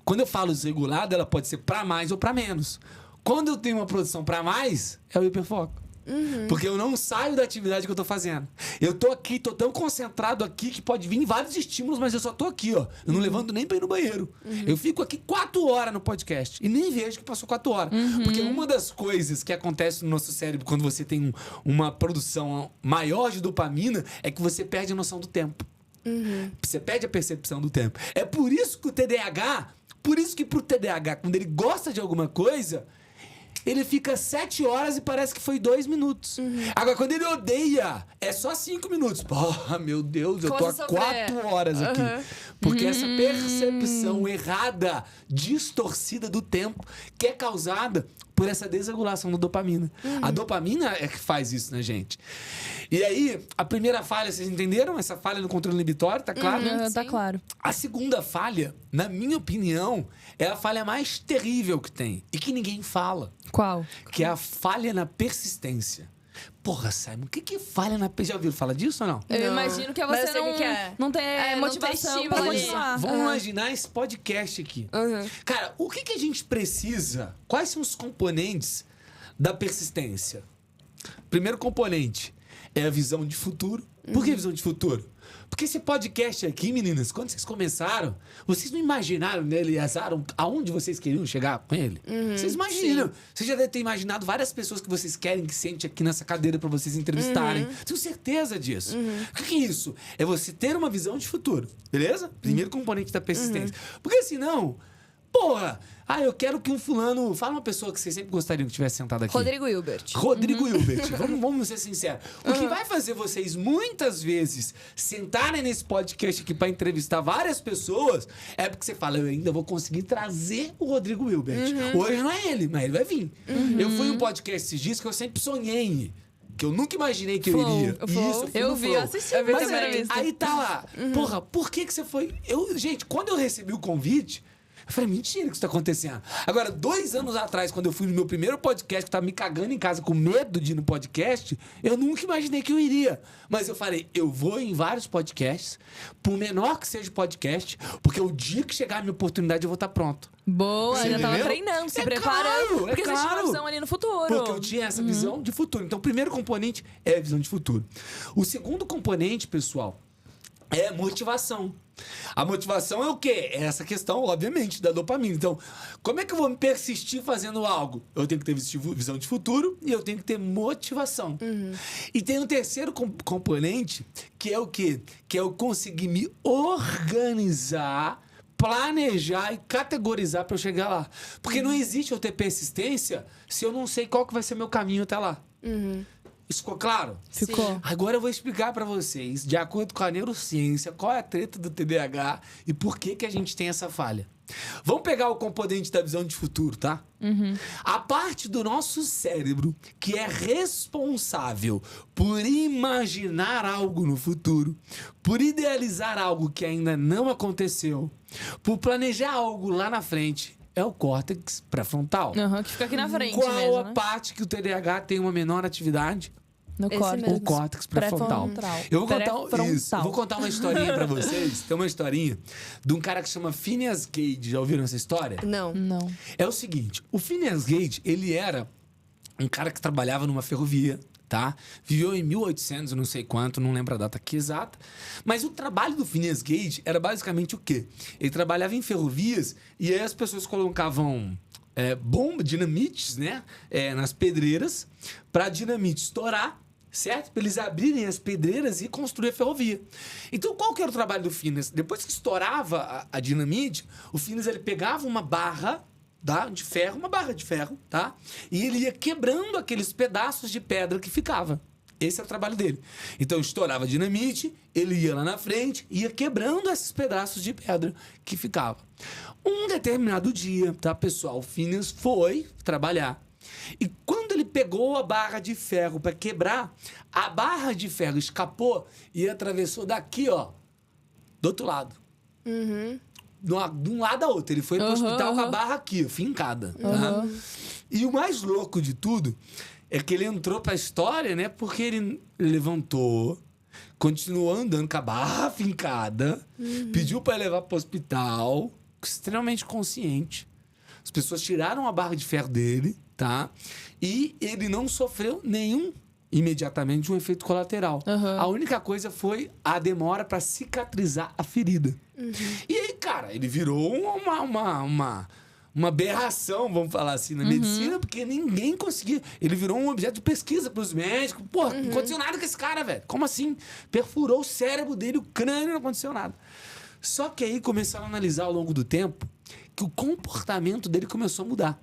Quando eu falo desregulada, ela pode ser pra mais ou pra menos. Quando eu tenho uma produção pra mais, é o hiperfoco. Porque eu não saio da atividade que eu tô fazendo. Eu tô aqui, tô tão concentrado aqui que pode vir vários estímulos, mas eu só tô aqui, ó. Eu não levanto nem pra ir no banheiro. Eu fico aqui 4 horas no podcast e nem vejo que passou 4 horas. Porque uma das coisas que acontece no nosso cérebro quando você tem uma produção maior de dopamina é que você perde a noção do tempo. Você perde a percepção do tempo. É por isso que o TDAH, por isso que pro TDAH, quando ele gosta de alguma coisa, ele fica 7 horas e parece que foi 2 minutos. Agora, quando ele odeia, é só 5 minutos. Porra, meu Deus, eu tô há 4 horas aqui. Porque essa percepção errada, distorcida do tempo, que é causada por essa desregulação da dopamina. A dopamina é que faz isso, né, gente? E aí, a primeira falha, vocês entenderam? Essa falha no controle inibitório, tá claro? Tá claro. A segunda falha, na minha opinião, é a falha mais terrível que tem. E que ninguém fala. Qual? Que é a falha na persistência. Porra, Simon, o que falha na persistência? Já ouviram falar disso ou não? Eu imagino que é você não ter motivação pra continuar. Vamos imaginar esse podcast aqui. Cara, o que a gente precisa? Quais são os componentes da persistência? Primeiro componente é a visão de futuro. Por que visão de futuro? Porque esse podcast aqui, meninas, quando vocês começaram, vocês não imaginaram, né, Eleazaram aonde vocês queriam chegar com ele? Vocês imaginam. Vocês já devem ter imaginado várias pessoas que vocês querem que sente aqui nessa cadeira pra vocês entrevistarem. Tenho certeza disso. O que é isso? É você ter uma visão de futuro, beleza? Primeiro componente da persistência. Porque senão, porra, eu quero que um fulano... Fala uma pessoa que vocês sempre gostariam que tivesse sentado aqui. Rodrigo Hilbert. Rodrigo Hilbert. Vamos ser sinceros. O que vai fazer vocês, muitas vezes, sentarem nesse podcast aqui pra entrevistar várias pessoas é porque você fala, eu ainda vou conseguir trazer o Rodrigo Hilbert. Hoje não é ele, mas ele vai vir. Eu fui em um podcast esses dias que eu sempre sonhei. Que eu nunca imaginei que eu iria. Eu vi, eu assisti. Mas aí tá lá. Porra, por que você foi... Gente, quando eu recebi o convite... Eu falei, mentira que isso tá acontecendo. Agora, 2 anos atrás, quando eu fui no meu primeiro podcast, que eu tava me cagando em casa com medo de ir no podcast, eu nunca imaginei que eu iria. Mas eu falei, eu vou em vários podcasts, por menor que seja o podcast, porque o dia que chegar a minha oportunidade, eu vou estar pronto. Boa, Você já tava entendeu? treinando, se É preparando. claro, porque você tinha uma visão ali no futuro. Porque eu tinha essa visão de futuro. Então, o primeiro componente é a visão de futuro. O segundo componente, pessoal, é motivação. A motivação é o quê? É essa questão, obviamente, da dopamina. Então, como é que eu vou me persistir fazendo algo? Eu tenho que ter visão de futuro e eu tenho que ter motivação. E tem um terceiro componente, que é o quê? Que é eu conseguir me organizar, planejar e categorizar para eu chegar lá. Porque não existe eu ter persistência se eu não sei qual que vai ser meu caminho até lá. Isso ficou claro? Ficou. Sim. Agora eu vou explicar pra vocês, de acordo com a neurociência, qual é a treta do TDAH e por que a gente tem essa falha. Vamos pegar o componente da visão de futuro, tá? A parte do nosso cérebro que é responsável por imaginar algo no futuro, por idealizar algo que ainda não aconteceu, por planejar algo lá na frente, é o córtex pré-frontal. Que fica aqui na frente Qual mesmo, a né? parte que o TDAH tem uma menor atividade? No Esse córtex. mesmo. O córtex pré-frontal. Eu vou contar uma historinha pra vocês. Tem uma historinha de um cara que se chama Phineas Gage. Já ouviram essa história? Não. É o seguinte, o Phineas Gage, ele era um cara que trabalhava numa ferrovia, tá? Viveu em 1800, não sei quanto, não lembro a data aqui exata. Mas o trabalho do Phineas Gage era basicamente o quê? Ele trabalhava em ferrovias e aí as pessoas colocavam dinamites, né? Nas pedreiras, para a dinamite estourar, certo? Para eles abrirem as pedreiras e construir a ferrovia. Então, qual que era o trabalho do Phineas? Depois que estourava a dinamite, o Phineas ele pegava uma barra, tá? De ferro, uma barra de ferro, tá? E ele ia quebrando aqueles pedaços de pedra que ficava. Esse era o trabalho dele. Então, estourava a dinamite, ele ia lá na frente, ia quebrando esses pedaços de pedra que ficavam. Um determinado dia, tá, pessoal? O Phineas foi trabalhar. E quando ele pegou a barra de ferro para quebrar, a barra de ferro escapou e atravessou daqui, ó, do outro lado. De um lado a outro. Ele foi pro hospital com a barra aqui, fincada. Tá? E o mais louco de tudo é que ele entrou pra história, né? Porque ele levantou, continuou andando com a barra fincada, pediu para levar pro hospital, extremamente consciente. As pessoas tiraram a barra de ferro dele, tá? E ele não sofreu imediatamente um efeito colateral. A única coisa foi a demora para cicatrizar a ferida. E aí, cara, ele virou uma aberração, vamos falar assim, na medicina, porque ninguém conseguia. Ele virou um objeto de pesquisa pros médicos. Pô, não aconteceu nada com esse cara, velho. Como assim? Perfurou o cérebro dele, o crânio, não aconteceu nada. Só que aí começaram a analisar ao longo do tempo que o comportamento dele começou a mudar.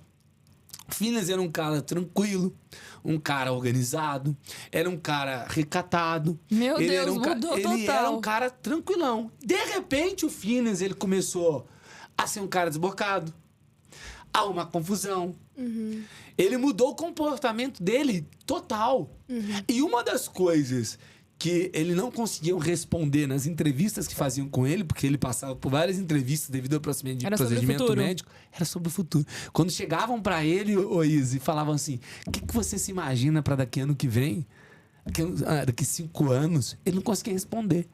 Phineas era um cara tranquilo, um cara organizado, era um cara recatado. Meu Deus, mudou total. Ele era um cara tranquilão. De repente, o Phineas, ele começou a ser um cara desbocado, a arrumar confusão. Ele mudou o comportamento dele total. E uma das coisas que ele não conseguiam responder nas entrevistas que faziam com ele, porque ele passava por várias entrevistas devido ao procedimento médico, era sobre o futuro. Quando chegavam para ele, Izzy, e falavam assim, o que você se imagina para daqui ano que vem? Daqui 5 anos? Ele não conseguia responder.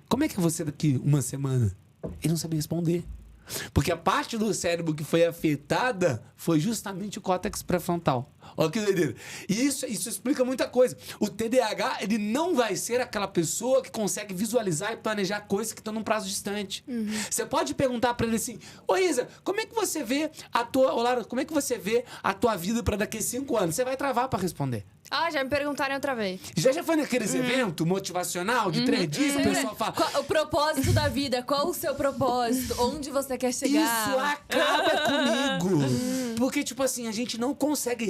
Como é que é você daqui uma semana? Ele não sabia responder. Porque a parte do cérebro que foi afetada foi justamente o córtex pré-frontal. Olha que doideira. E isso explica muita coisa. O TDAH, ele não vai ser aquela pessoa que consegue visualizar e planejar coisas que estão num prazo distante. Você pode perguntar para ele assim, ô Isa, como é que você vê Lara, como é que você vê a tua vida para daqui a 5 anos? Você vai travar para responder. Já me perguntaram outra vez. Já foi naqueles eventos motivacional de 3 dias, o pessoal fala... O propósito da vida, qual o seu propósito? Onde você quer chegar? Isso acaba comigo. Porque, tipo assim, a gente não consegue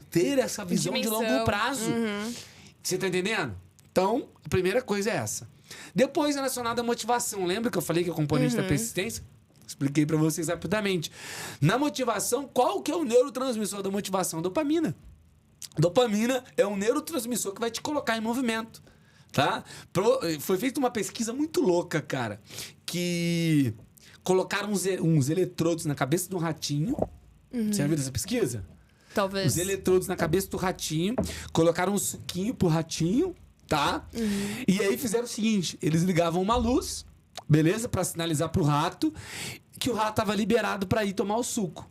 ter essa visão de longo prazo. Você tá entendendo? Então, a primeira coisa é essa. Depois, relacionado à motivação. Lembra que eu falei que é o componente da persistência? Expliquei pra vocês rapidamente. Na motivação, qual que é o neurotransmissor da motivação? Dopamina. Dopamina é um neurotransmissor que vai te colocar em movimento, tá? Foi feita uma pesquisa muito louca, cara, que colocaram uns eletrodos na cabeça do ratinho. Você já viu essa pesquisa? Talvez. Os eletrodos na cabeça do ratinho, colocaram um suquinho pro ratinho, tá? E aí fizeram o seguinte, eles ligavam uma luz, beleza? Pra sinalizar pro rato que o rato tava liberado para ir tomar o suco,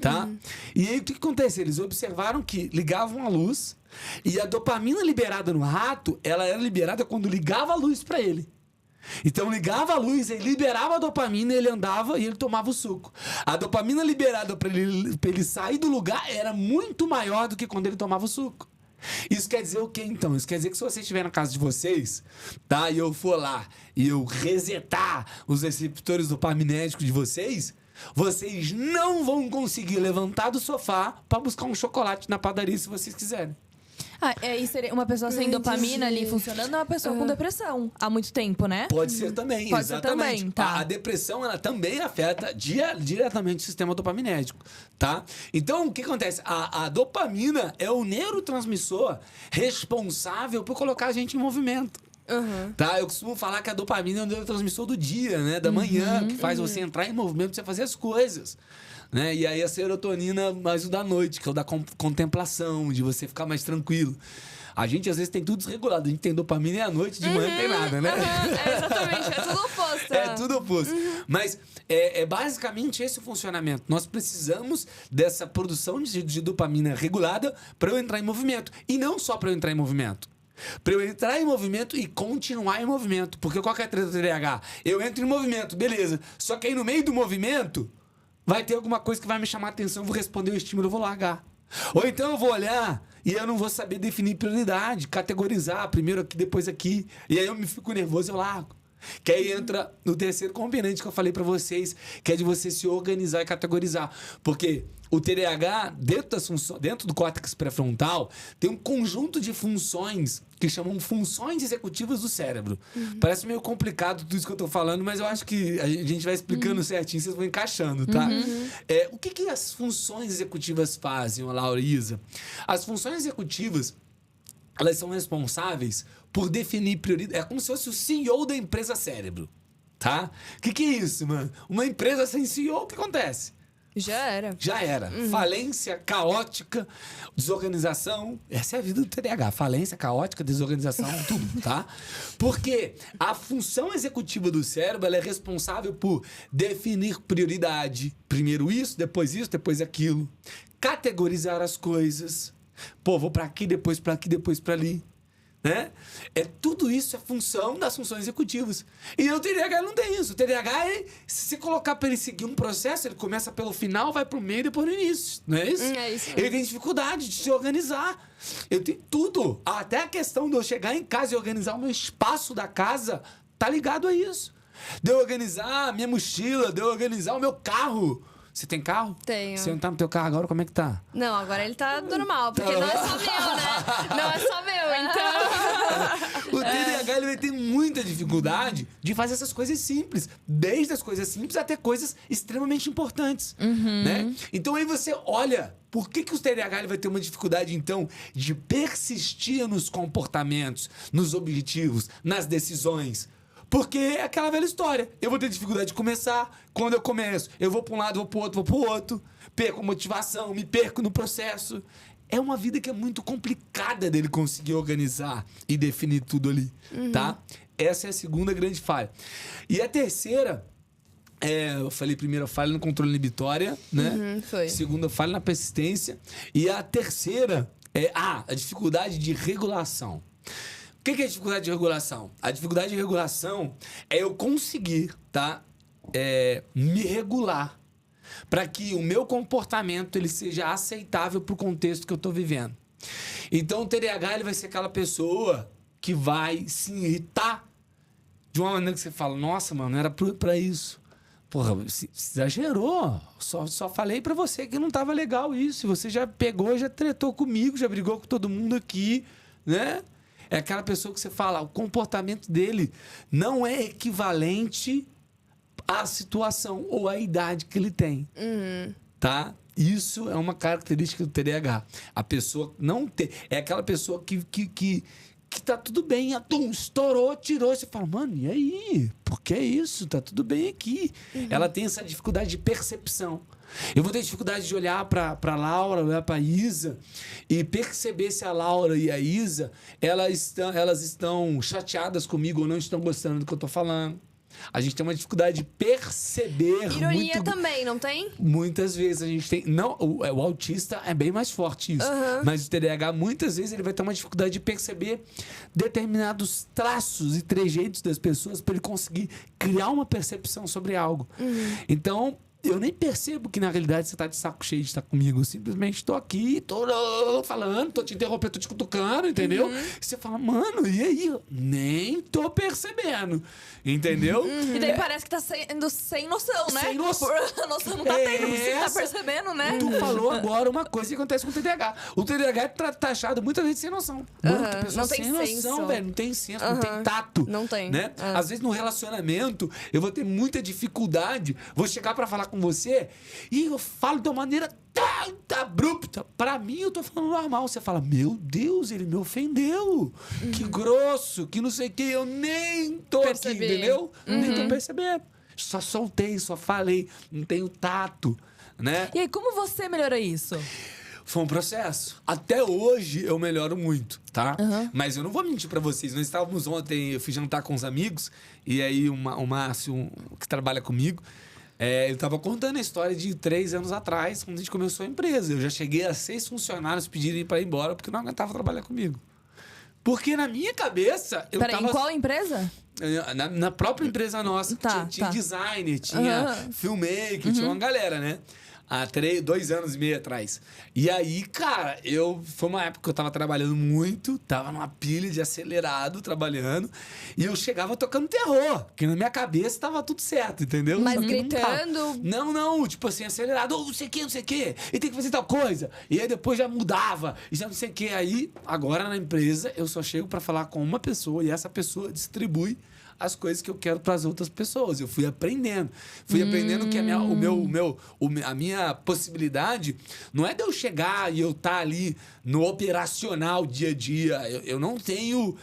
tá? E aí o que acontece? Eles observaram que ligavam a luz e a dopamina liberada no rato, ela era liberada quando ligava a luz para ele. Então ligava a luz, ele liberava a dopamina, ele andava e ele tomava o suco. A dopamina liberada para ele sair do lugar era muito maior do que quando ele tomava o suco. Isso quer dizer o quê, então? Isso quer dizer que se você estiver na casa de vocês, tá? E eu for lá e eu resetar os receptores dopaminérgicos de vocês não vão conseguir levantar do sofá para buscar um chocolate na padaria se vocês quiserem. Isso seria uma pessoa sem dopamina ali funcionando, é uma pessoa com depressão há muito tempo, né? Pode ser também, Pode exatamente. ser também, tá. A depressão, ela também afeta diretamente o sistema dopaminérgico, tá? Então, o que acontece? A dopamina é o neurotransmissor responsável por colocar a gente em movimento. Tá? Eu costumo falar que a dopamina é o neurotransmissor do dia, né? Da manhã, que faz você entrar em movimento pra você fazer as coisas. Né? E aí a serotonina mais o da noite, que é o da contemplação, de você ficar mais tranquilo. A gente às vezes tem tudo desregulado. A gente tem dopamina e à noite, de manhã não tem nada, né? Exatamente, é tudo oposto. É tudo oposto. Mas é basicamente esse o funcionamento. Nós precisamos dessa produção de dopamina regulada para eu entrar em movimento. E não só para eu entrar em movimento. Para eu entrar em movimento e continuar em movimento. Porque qual que é a treta do TDAH? Eu entro em movimento, beleza. Só que aí no meio do movimento... vai ter alguma coisa que vai me chamar a atenção, eu vou responder o estímulo, eu vou largar. Ou então eu vou olhar e eu não vou saber definir prioridade, categorizar, primeiro aqui, depois aqui. E aí eu me fico nervoso, eu largo. Que aí entra no terceiro componente que eu falei pra vocês, que é de você se organizar e categorizar. Porque o TDAH, dentro do córtex pré-frontal, tem um conjunto de funções que chamam funções executivas do cérebro. Parece meio complicado tudo isso que eu tô falando, mas eu acho que a gente vai explicando certinho, vocês vão encaixando, tá? O que as funções executivas fazem, Laura e Isa? As funções executivas, elas são responsáveis por definir prioridade. É como se fosse o CEO da empresa cérebro, tá? O que é isso, mano? Uma empresa sem CEO, o que acontece? Já era. Já era. Falência, caótica, desorganização. Essa é a vida do TDAH. Falência, caótica, desorganização, tudo, tá? Porque a função executiva do cérebro, ela é responsável por definir prioridade. Primeiro isso, depois aquilo. Categorizar as coisas. Pô, vou pra aqui, depois pra aqui, depois pra ali. Né? Tudo isso é função das funções executivas. E o TDAH não tem isso. O TDAH, se você colocar para ele seguir um processo, ele começa pelo final, vai pro meio e depois no início. Não é isso? É isso. Ele tem dificuldade de se organizar. Eu tenho tudo. Até a questão de eu chegar em casa e organizar o meu espaço da casa tá ligado a isso. De eu organizar a minha mochila, de eu organizar o meu carro. Você tem carro? Tenho. Você não tá no teu carro agora, como é que tá? Não, agora ele tá normal, porque não é só meu, né? Não é só meu, então... O TDAH ele vai ter muita dificuldade de fazer essas coisas simples. Desde as coisas simples até coisas extremamente importantes. Né? Então aí você olha... Por que o TDAH ele vai ter uma dificuldade, então, de persistir nos comportamentos, nos objetivos, nas decisões? Porque é aquela velha história. Eu vou ter dificuldade de começar. Quando eu começo, eu vou para um lado, vou para o outro. Perco motivação, me perco no processo. É uma vida que é muito complicada dele conseguir organizar e definir tudo ali, tá? Essa é a segunda grande falha. E a terceira, eu falei primeira falha no controle inibitória, né? Foi. Segunda falha na persistência. E a terceira é a dificuldade de regulação. O que é a dificuldade de regulação? A dificuldade de regulação é eu conseguir, tá? Me regular para que o meu comportamento ele seja aceitável para o contexto que eu estou vivendo. Então, o TDAH ele vai ser aquela pessoa que vai se irritar de uma maneira que você fala, nossa, mano, não era para isso. Porra, você exagerou. Só falei para você que não tava legal isso. Você já pegou, já tretou comigo, já brigou com todo mundo aqui, né? É aquela pessoa que você fala, o comportamento dele não é equivalente à situação ou à idade que ele tem. Tá? Isso é uma característica do TDAH. A pessoa não tem... É aquela pessoa que tá tudo bem. Atum, estourou, tirou. Você fala, mano, e aí? Por que isso? Tá tudo bem aqui. Ela tem essa dificuldade de percepção. Eu vou ter dificuldade de olhar pra Laura, olhar pra Isa e perceber se a Laura e a Isa elas estão chateadas comigo ou não estão gostando do que eu tô falando. A gente tem uma dificuldade de perceber. Ironia também, não tem? Muitas vezes a gente tem... Não, o autista é bem mais forte isso. Mas o TDAH, muitas vezes, ele vai ter uma dificuldade de perceber determinados traços e trejeitos das pessoas para ele conseguir criar uma percepção sobre algo. Então... Eu nem percebo que, na realidade, você tá de saco cheio de estar comigo. Eu simplesmente tô aqui, tô falando, tô te interrompendo, tô te cutucando, entendeu? E você fala, mano, e aí? Eu nem tô percebendo, entendeu? E daí parece que tá sendo sem noção, né? Sem noção. A noção não tá tendo, você tá percebendo, né? Tu falou agora uma coisa que acontece com o TDAH. O TDAH é taxado muitas vezes sem noção. Mano, que pessoa Não tem sem senso. noção, velho. Não tem senso, não tem tato. Não tem. Né? Às vezes, no relacionamento, eu vou ter muita dificuldade. Vou chegar pra falar com você e eu falo de uma maneira tão abrupta. Pra mim, eu tô falando normal. Você fala, meu Deus, ele me ofendeu. Que grosso, que não sei o que. Eu nem tô Percebi. aqui, entendeu? Nem tô percebendo. Só soltei, só falei. Não tenho tato, né? E aí, como você melhorou isso? Foi um processo. Até hoje eu melhoro muito, tá? Mas eu não vou mentir pra vocês. Nós estávamos ontem, eu fui jantar com os amigos, e aí o Márcio, que trabalha comigo, ele tava contando a história de 3 anos atrás, quando a gente começou a empresa. Eu já cheguei a 6 funcionários pedirem pra ir embora porque não aguentava trabalhar comigo. Porque na minha cabeça, eu Peraí, tava... em qual empresa? Na própria empresa nossa, Tá, tinha tá. designer, tinha filmmaker, tinha uma galera, né? Há 2 anos e meio atrás. E aí, cara, foi uma época que eu tava trabalhando muito, tava numa pilha de acelerado, trabalhando, e eu chegava tocando terror, que na minha cabeça tava tudo certo, entendeu? Mas Só que não tava. gritando? Não, tipo assim, acelerado, não sei o quê, e tem que fazer tal coisa. E aí depois já mudava, e já não sei o quê. Aí, agora na empresa, eu só chego pra falar com uma pessoa, e essa pessoa distribui as coisas que eu quero para as outras pessoas. Eu fui aprendendo. Aprendendo que a minha possibilidade não é de eu chegar e eu estar ali no operacional dia a dia. Eu não tenho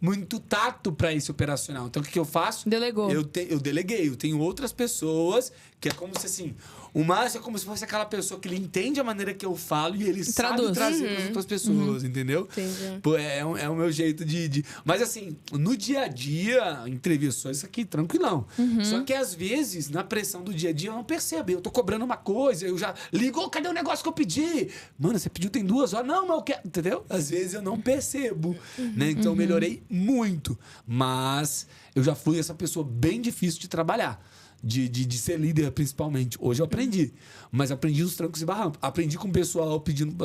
muito tato para esse operacional. Então, o que eu faço? Delegou. Eu deleguei. Eu tenho outras pessoas que é como se assim... O Márcio é como se fosse aquela pessoa que ele entende a maneira que eu falo e ele sabe trazer para as outras pessoas, entendeu? Entendi. Pô, é o meu jeito de... Mas assim, no dia a dia, entrevistou isso aqui, tranquilão. Só que às vezes, na pressão do dia a dia, eu não percebo. Eu tô cobrando uma coisa, eu já ligo, cadê o negócio que eu pedi? Mano, você pediu tem 2 horas. Não, mas eu quero... Entendeu? Às vezes eu não percebo, né? Então eu melhorei muito. Mas eu já fui essa pessoa bem difícil de trabalhar. De ser líder, principalmente. Hoje eu aprendi. Mas aprendi nos trancos e barrancos. Aprendi com o pessoal pedindo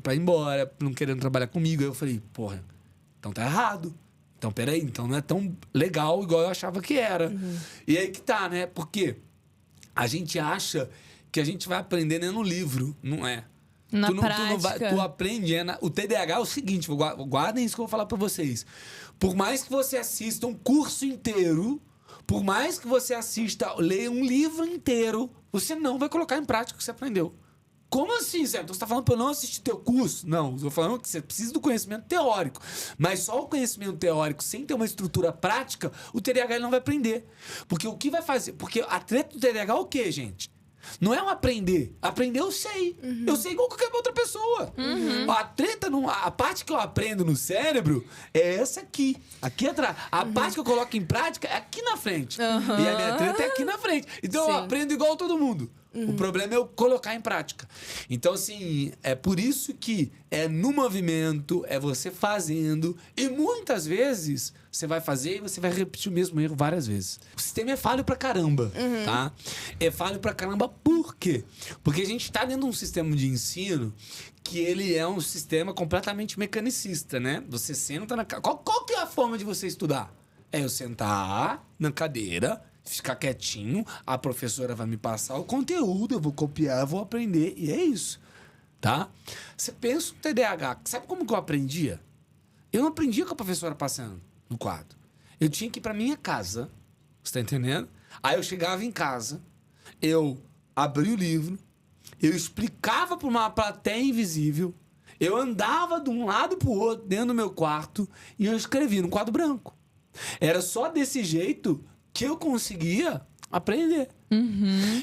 pra ir embora, não querendo trabalhar comigo. Aí eu falei, porra, então tá errado. Então, peraí, então não é tão legal igual eu achava que era. E aí que tá, né? Porque a gente acha que a gente vai aprender no livro. Não é. Na prática. Tu aprende. O TDAH é o seguinte, guardem isso que eu vou falar pra vocês. Por mais que você assista um curso inteiro... Por mais que você leia um livro inteiro, você não vai colocar em prática o que você aprendeu. Como assim, Zé? Então você está falando para eu não assistir teu curso? Não, estou falando que você precisa do conhecimento teórico. Mas só o conhecimento teórico, sem ter uma estrutura prática, o TDAH ele não vai aprender. Porque o que vai fazer... Porque a treta do TDAH é o quê, gente? Não é um aprender. Aprender eu sei. Eu sei igual qualquer outra pessoa. A treta, a parte que eu aprendo no cérebro é essa aqui. Aqui atrás. A parte que eu coloco em prática é aqui na frente. E a minha treta é aqui na frente. Então eu aprendo igual todo mundo. O problema é eu colocar em prática. Então, assim, é por isso que é no movimento, é você fazendo. E muitas vezes você vai fazer e você vai repetir o mesmo erro várias vezes. O sistema é falho pra caramba, tá? É falho pra caramba por quê? Porque a gente tá dentro de um sistema de ensino que ele é um sistema completamente mecanicista, né? Você senta na... Qual que é a forma de você estudar? É eu sentar na cadeira... Ficar quietinho, a professora vai me passar o conteúdo, eu vou copiar, eu vou aprender, e é isso, tá? Você pensa no TDAH, sabe como que eu aprendia? Eu não aprendia com a professora passando no quadro. Eu tinha que ir pra minha casa, você tá entendendo? Aí eu chegava em casa, eu abria o livro, eu explicava pra uma plateia invisível, eu andava de um lado pro outro dentro do meu quarto e eu escrevia no quadro branco. Era só desse jeito que eu conseguia aprender.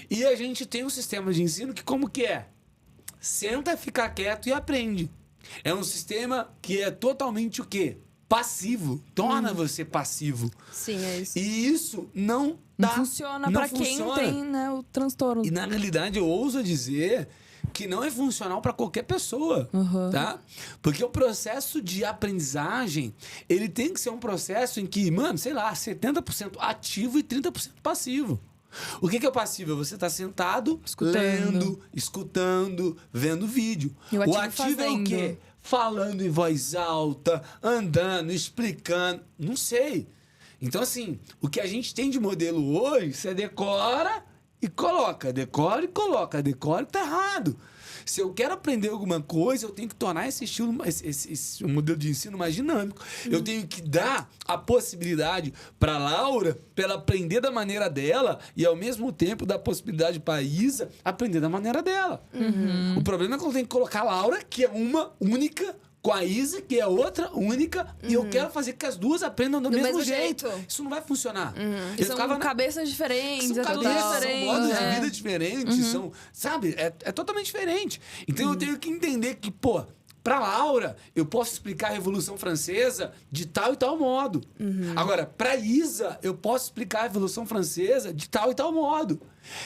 E a gente tem um sistema de ensino que como que é? Senta, fica quieto e aprende. É um sistema que é totalmente o quê? Passivo. Torna você passivo. Sim, é isso. E isso não funciona pra quem tem, né, o transtorno. E na realidade eu ouso dizer que não é funcional para qualquer pessoa, tá? Porque o processo de aprendizagem, ele tem que ser um processo em que, mano, sei lá, 70% ativo e 30% passivo. O que é passivo? Você tá sentado, lendo, escutando, vendo vídeo. O ativo é o quê? Falando em voz alta, andando, explicando, não sei. Então, assim, o que a gente tem de modelo hoje, você decora... E coloca, decora e coloca, decora e tá errado. Se eu quero aprender alguma coisa, eu tenho que tornar esse estilo, esse modelo de ensino mais dinâmico. Eu tenho que dar a possibilidade para Laura, para ela aprender da maneira dela e, ao mesmo tempo, dar a possibilidade para a Isa aprender da maneira dela. O problema é que eu tenho que colocar a Laura, que é uma única, com a Isa, que é outra, única, e eu quero fazer que as duas aprendam do mesmo jeito. Isso não vai funcionar. São cabeças diferentes, são tudo cabeças, diferente. são modos de vida diferentes, são, sabe? É totalmente diferente. Então eu tenho que entender que, pô, pra Laura, eu posso explicar a Revolução Francesa de tal e tal modo. Agora, pra Isa, eu posso explicar a Revolução Francesa de tal e tal modo.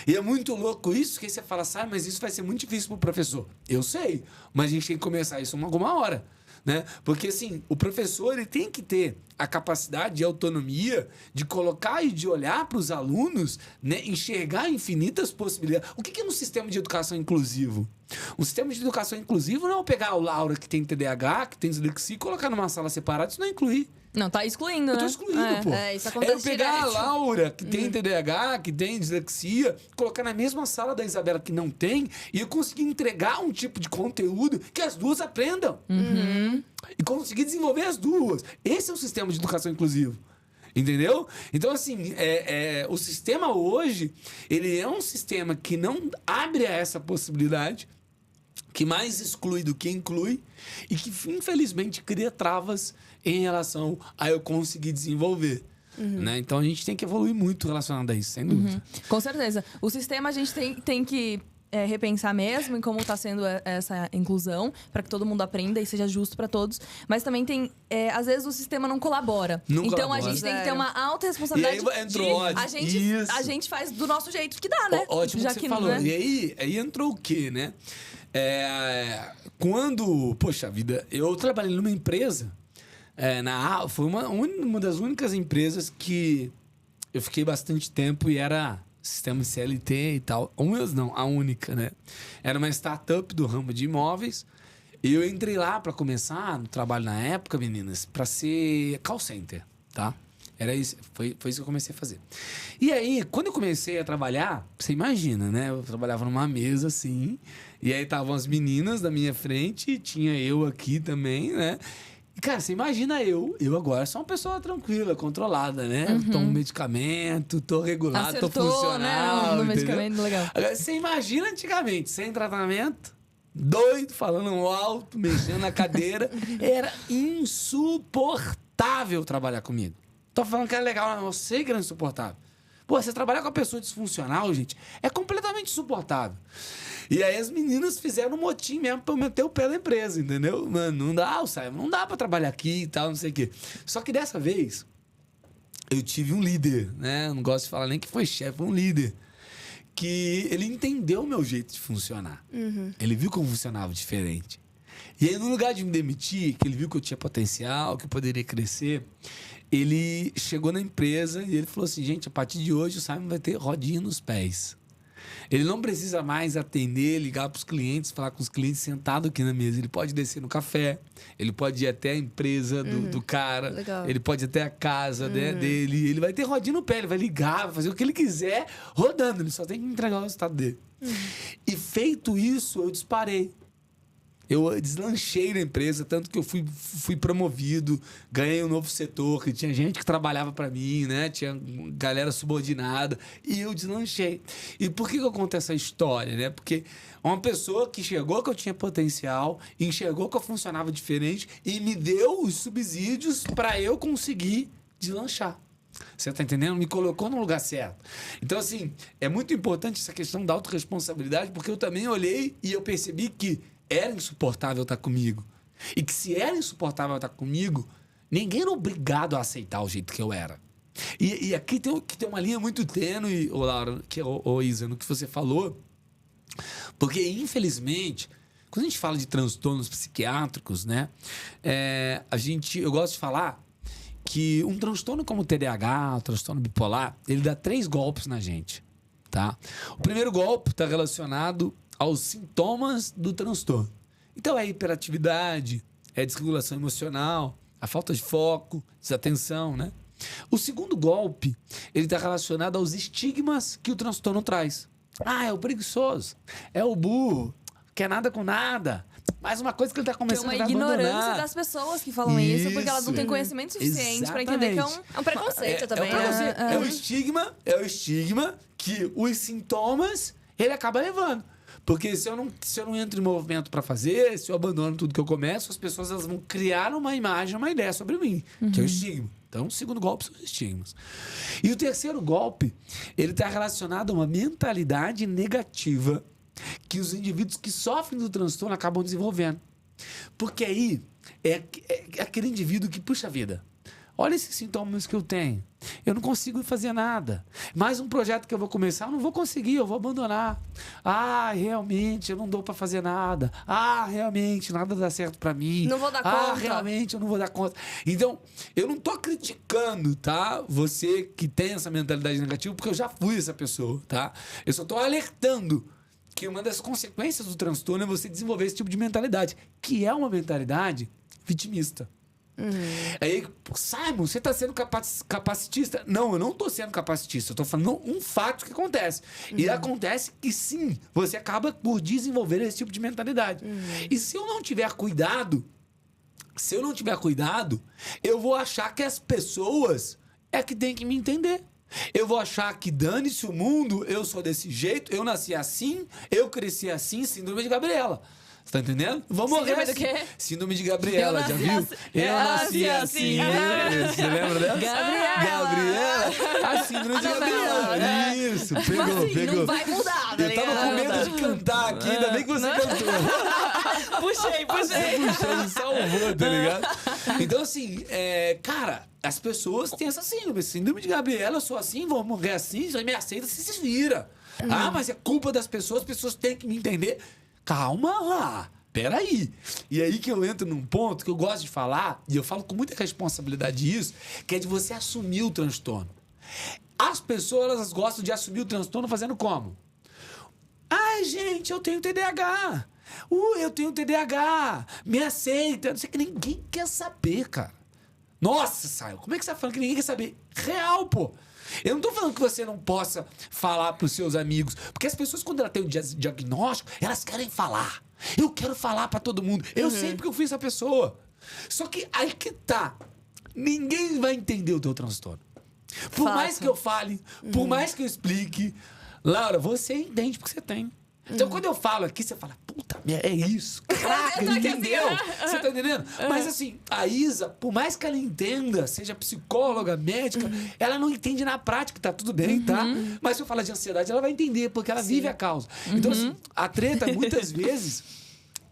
E é muito louco isso, que aí você fala, mas isso vai ser muito difícil pro professor. Eu sei, mas a gente tem que começar isso alguma hora. né? Porque, assim, o professor ele tem que ter a capacidade de autonomia de colocar e de olhar para os alunos, né? Enxergar infinitas possibilidades. O que é um sistema de educação inclusivo? Um sistema de educação inclusivo não é eu pegar o Laura que tem TDAH, que tem dislexia, e colocar numa sala separada. Isso não é incluir. Não, tá excluindo, né? Eu tô excluindo, pô. Isso acontece eu pegar direto. a Laura, que tem TDAH, que tem dislexia, colocar na mesma sala da Isabela, que não tem, e eu conseguir entregar um tipo de conteúdo que as duas aprendam. E conseguir desenvolver as duas. Esse é o sistema de educação inclusivo. Entendeu? Então, assim, o sistema hoje, ele é um sistema que não abre a essa possibilidade, que mais exclui do que inclui, e que, infelizmente, cria travas em relação a eu conseguir desenvolver. Né? Então, a gente tem que evoluir muito relacionado a isso, sem dúvida. Com certeza. O sistema a gente tem que repensar mesmo em como está sendo essa inclusão, para que todo mundo aprenda e seja justo para todos. Mas também tem... às vezes o sistema não colabora. Então a gente tem que ter uma alta responsabilidade. E aí entrou ódio. A gente faz do nosso jeito que dá, né? Ótimo Já que você falou. Né? E aí entrou o quê, né? Quando... Poxa vida, eu trabalhei numa empresa... foi uma das únicas empresas que eu fiquei bastante tempo e era sistema CLT e tal. A única, né? Era uma startup do ramo de imóveis. E eu entrei lá para começar no trabalho na época, meninas, para ser call center, tá? Era isso, foi isso que eu comecei a fazer. E aí, quando eu comecei a trabalhar, você imagina, né? Eu trabalhava numa mesa assim, e aí estavam as meninas da minha frente, e tinha eu aqui também, né? E, cara, você imagina eu agora sou uma pessoa tranquila, controlada, né? Tomo medicamento, tô regulado, tô funcional. Né? No medicamento, legal. Agora, você imagina antigamente, sem tratamento, doido, falando alto, mexendo na cadeira. Era insuportável trabalhar comigo. Tô falando que era legal, mas eu sei que era insuportável. Pô, você trabalhar com uma pessoa disfuncional, gente, é completamente insuportável. E aí as meninas fizeram um motim mesmo pra eu meter o pé na empresa, entendeu? Mano, não dá, Simon, não dá pra trabalhar aqui e tal, não sei o quê. Só que dessa vez, eu tive um líder, né? Não gosto de falar nem que foi chefe, foi um líder. Que ele entendeu o meu jeito de funcionar. Ele viu como funcionava diferente. E aí, no lugar de me demitir, que ele viu que eu tinha potencial, que eu poderia crescer, ele chegou na empresa e ele falou assim, gente, a partir de hoje o Simon vai ter rodinha nos pés. Ele não precisa mais atender, ligar para os clientes, falar com os clientes sentado aqui na mesa. Ele pode descer no café, ele pode ir até a empresa do cara, legal. Ele pode ir até a casa dele. Ele vai ter rodinha no pé, ele vai ligar, vai fazer o que ele quiser rodando. Ele só tem que entregar o resultado dele. E feito isso, eu disparei. Eu deslanchei na empresa, tanto que eu fui promovido, ganhei um novo setor, que tinha gente que trabalhava para mim, né? Tinha galera subordinada, e eu deslanchei. E por que eu conto essa história, né? Porque uma pessoa que enxergou que eu tinha potencial, enxergou que eu funcionava diferente e me deu os subsídios para eu conseguir deslanchar. Você tá entendendo? Me colocou no lugar certo. Então, assim, é muito importante essa questão da autorresponsabilidade, porque eu também olhei e eu percebi que era insuportável estar comigo. E que se era insuportável estar comigo, ninguém era obrigado a aceitar o jeito que eu era. E aqui tem uma linha muito tênue, Laura, Isa, no que você falou. Porque, infelizmente, quando a gente fala de transtornos psiquiátricos, né? Eu gosto de falar que um transtorno como o TDAH, o transtorno bipolar, ele dá 3 golpes na gente, tá? O primeiro golpe está relacionado aos sintomas do transtorno. Então, é hiperatividade, é desregulação emocional, a falta de foco, desatenção, né? O segundo golpe, ele está relacionado aos estigmas que o transtorno traz. É o preguiçoso, é o burro, quer nada com nada. Mais uma coisa que ele está começando a abandonar. É uma ignorância das pessoas que falam isso, porque elas não têm conhecimento suficiente para entender que é um preconceito também. É o estigma que os sintomas ele acaba levando. Porque se eu não entro em movimento para fazer, se eu abandono tudo que eu começo, as pessoas elas vão criar uma imagem, uma ideia sobre mim, que é o estigma. Então, o segundo golpe são os estigmas. E o terceiro golpe, ele está relacionado a uma mentalidade negativa que os indivíduos que sofrem do transtorno acabam desenvolvendo. Porque aí é aquele indivíduo que, puxa vida, Olha esses sintomas que eu tenho. Eu não consigo fazer nada. Mais um projeto que eu vou começar, eu não vou conseguir, eu vou abandonar. Ah, realmente, eu não dou para fazer nada. Ah, realmente, nada dá certo para mim. Não vou dar conta. Ah, realmente, eu não vou dar conta. Então, eu não tô criticando, tá? Você que tem essa mentalidade negativa, porque eu já fui essa pessoa, tá? Eu só tô alertando que uma das consequências do transtorno é você desenvolver esse tipo de mentalidade, que é uma mentalidade vitimista. Aí, Simon, você está sendo capacitista? Não, eu não estou sendo capacitista. Eu estou falando um fato que acontece. E acontece que sim, você acaba por desenvolver esse tipo de mentalidade. E se eu não tiver cuidado, eu vou achar que as pessoas é que tem que me entender. Eu vou achar que dane-se o mundo, eu sou desse jeito, eu nasci assim, eu cresci assim, síndrome de Gabriela. Você tá entendendo? Vou morrer assim. Síndrome do quê? Síndrome de Gabriela, já viu? Assim. Eu nasci assim. Você lembra dessa? Gabriela. A síndrome de Gabriela. Isso, pegou. Não vai mudar, tá Eu tava com medo de cantar aqui, ainda bem que você cantou. Puxei. Você puxou, me salvou, tá ligado? Então, assim, cara, as pessoas têm essa síndrome. Síndrome de Gabriela, eu sou assim, vou morrer assim, você me aceita, você se vira. Ah, mas é culpa das pessoas, as pessoas têm que me entender. Calma lá, peraí. E aí que eu entro num ponto que eu gosto de falar, e eu falo com muita responsabilidade isso, que é de você assumir o transtorno. As pessoas, elas gostam de assumir o transtorno fazendo como? Ai, gente, eu tenho TDAH. Eu tenho TDAH. Me aceita. Não sei que ninguém quer saber, cara. Nossa, Saio, como é que você tá falando que ninguém quer saber? Real, pô. Eu não tô falando que você não possa falar pros seus amigos, porque as pessoas, quando elas têm um diagnóstico, elas querem falar. Eu quero falar pra todo mundo. Eu sei porque eu fui essa pessoa. Só que aí que tá. Ninguém vai entender o teu transtorno. Por mais que eu fale, por mais que eu explique, Laura, você entende porque você tem. Então, quando eu falo aqui, você fala, puta merda, é isso. Caraca, entendeu? Você tá entendendo? Mas assim, a Isa, por mais que ela entenda, seja psicóloga, médica, ela não entende na prática, tá tudo bem, tá? Mas se eu falar de ansiedade, ela vai entender, porque ela vive a causa. Então, assim, a treta, muitas vezes,